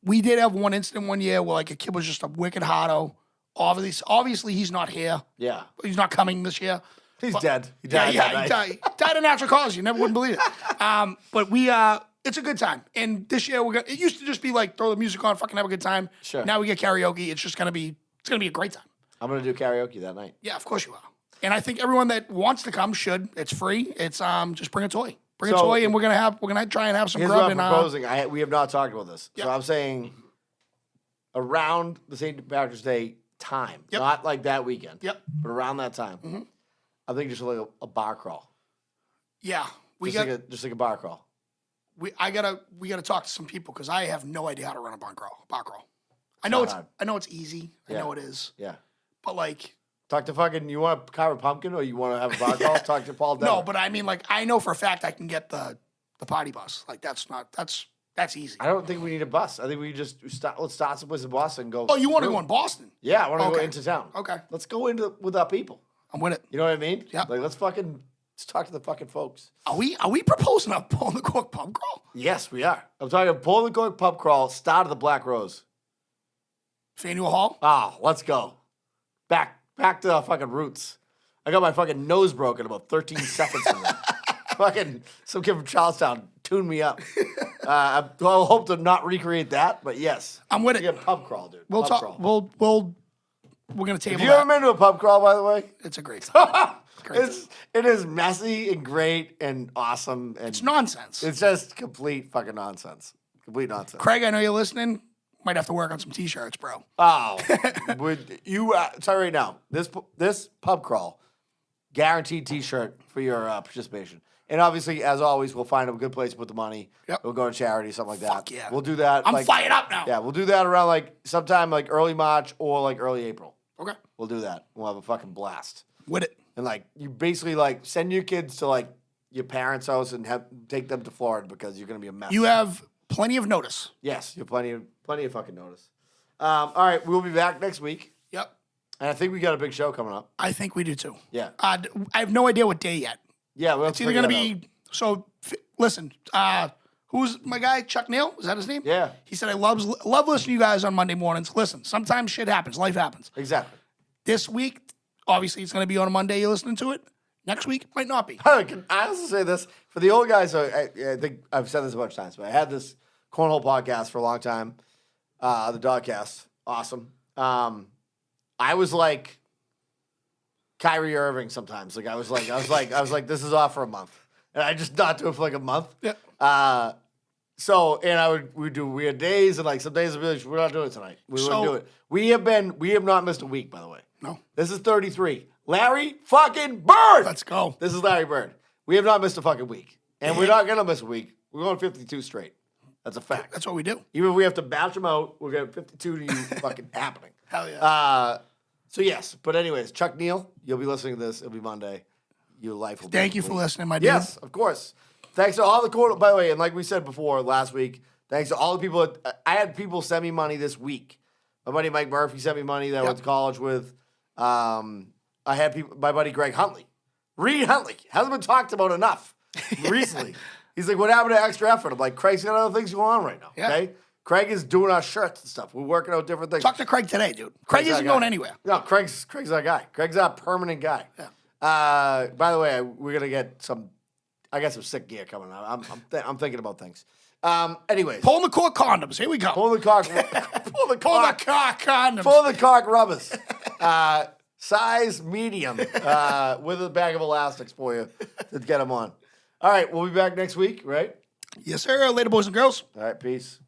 We did have one incident one year where like a kid was just a wicked hotto, Obviously, he's not here. Yeah. He's not coming this year. He's dead. He died that night. He died of natural causes. You never wouldn't believe it. But it's a good time. And this year it used to just be like throw the music on, fucking have a good time. Sure. Now we get karaoke. It's just gonna be a great time. I'm gonna do karaoke that night. Yeah, of course you are. And I think everyone that wants to come should. It's free. It's just bring a toy. Bring a So- toy, and we're gonna try and have some Here's grub. what I'm And proposing. We have not talked about this. Yep. So I'm saying around the St. Patrick's Day time, Yep. not like that weekend. Yep. But around that time, I think just like a bar crawl. yeah, we Just got like a bar crawl. we gotta talk to some people because I have no idea how to run a bar crawl. I not hard. know it's easy. I Yeah. know it is. Yeah. But like. Talk to fucking. You want to carve a pumpkin or you want to have a bar crawl? Talk to Paul. Denver. No, but I mean, like, I know for a fact I can get the party bus. Like, that's easy. I don't think we need a bus. I think we just let's start someplace in Boston and go. Oh, you want to through. go in Boston? Yeah, I want to go Okay. into town. Okay. Let's go into with our people. I'm with it. You know what I mean? Yeah. Like let's talk to the fucking folks. Are we proposing a pull the cork pub crawl? Yes, we are. I'm talking Pull the Cork pub crawl. Start of the Black Rose. Faneuil Hall? Ah, let's go. Back to our fucking roots. I got my fucking nose broken about 13 seconds from that. Fucking some kid from Charlestown tuned me up. I'll hope to not recreate that, but yes. I'm with it. Yeah, pub crawl, dude. We'll Pub talk. crawl. We're gonna table Have you ever that. been to a pub crawl, by the way? It's a great time. It is messy and great and awesome. And It's nonsense. It's just complete fucking nonsense. Complete nonsense. Craig, I know you're listening. Might have to work on some t-shirts, bro. Oh, would you? Tell you right now, this pub crawl, guaranteed T-shirt for your participation. And obviously, as always, we'll find a good place to put the money. Yep. We'll go to charity, something like that. Fuck yeah. We'll do that. I'm fired up now. Yeah, we'll do that around like sometime like early March or like early April. Okay. We'll do that. We'll have a fucking blast. With it. And like you basically like send your kids to like your parents' house and take them to Florida because you're gonna be a mess. You have plenty of notice. Yes, you have plenty of fucking notice. All right, we'll be back next week. Yep. And I think we got a big show coming up. I think we do too. Yeah. I have no idea what day yet. Yeah, well, It's either going to be so. Listen, who's my guy? Chuck Neal? Is that his name? Yeah. He said I love listening to you guys on Monday mornings. Listen, sometimes shit happens, life happens. Exactly. This week, obviously, it's going to be on a Monday. You're listening to it. Next week might not be. Can I also say this for the old guys? I think I've said this a bunch of times, but I had this cornhole podcast for a long time. The Dogcast, awesome. I was like Kyrie Irving sometimes. Like I was like, this is off for a month, and I just not do it for like a month. Yeah. So and we had days and like some days I'd be like, we're not doing it tonight. We wouldn't do it. We have not missed a week, by the way. No. This is 33. Larry fucking Bird. Let's go. This is Larry Bird. We have not missed a fucking week, and we're not gonna miss a week. We're going 52 straight. That's a fact. That's what we do. Even if we have to batch them out, we're going to 52 to you fucking happening. Hell yeah. So yes, but anyways, Chuck Neal, you'll be listening to this. It'll be Monday. Your life will be Thank you for listening, my dude. Yes, of course. Thanks to all the cornhole. By the way, and like we said before last week, thanks to all the people. I had people send me money this week. My buddy Mike Murphy sent me money that I went to college with. I had people. My buddy Greg Huntley, Reed Huntley, hasn't been talked about enough recently. He's like, what happened to extra effort? I'm like, Craig's got other things going on right now. Yeah. Okay, Craig is doing our shirts and stuff. We're working out different things. Talk to Craig today, dude. Craig Craig's isn't our going guy. anywhere. No, Craig's our guy. Craig's our permanent guy. Yeah. By the way, we're gonna get some. I got some sick gear coming out. I'm thinking about things. Anyways, Pull the cork condoms. Here we go. pull the cock. Pull the Pull the cock. cork condoms. Pull the cock rubbers. Size medium with a bag of elastics for you to get them on. All right, we'll be back next week, right? Yes, sir. Later, boys and girls. All right, peace.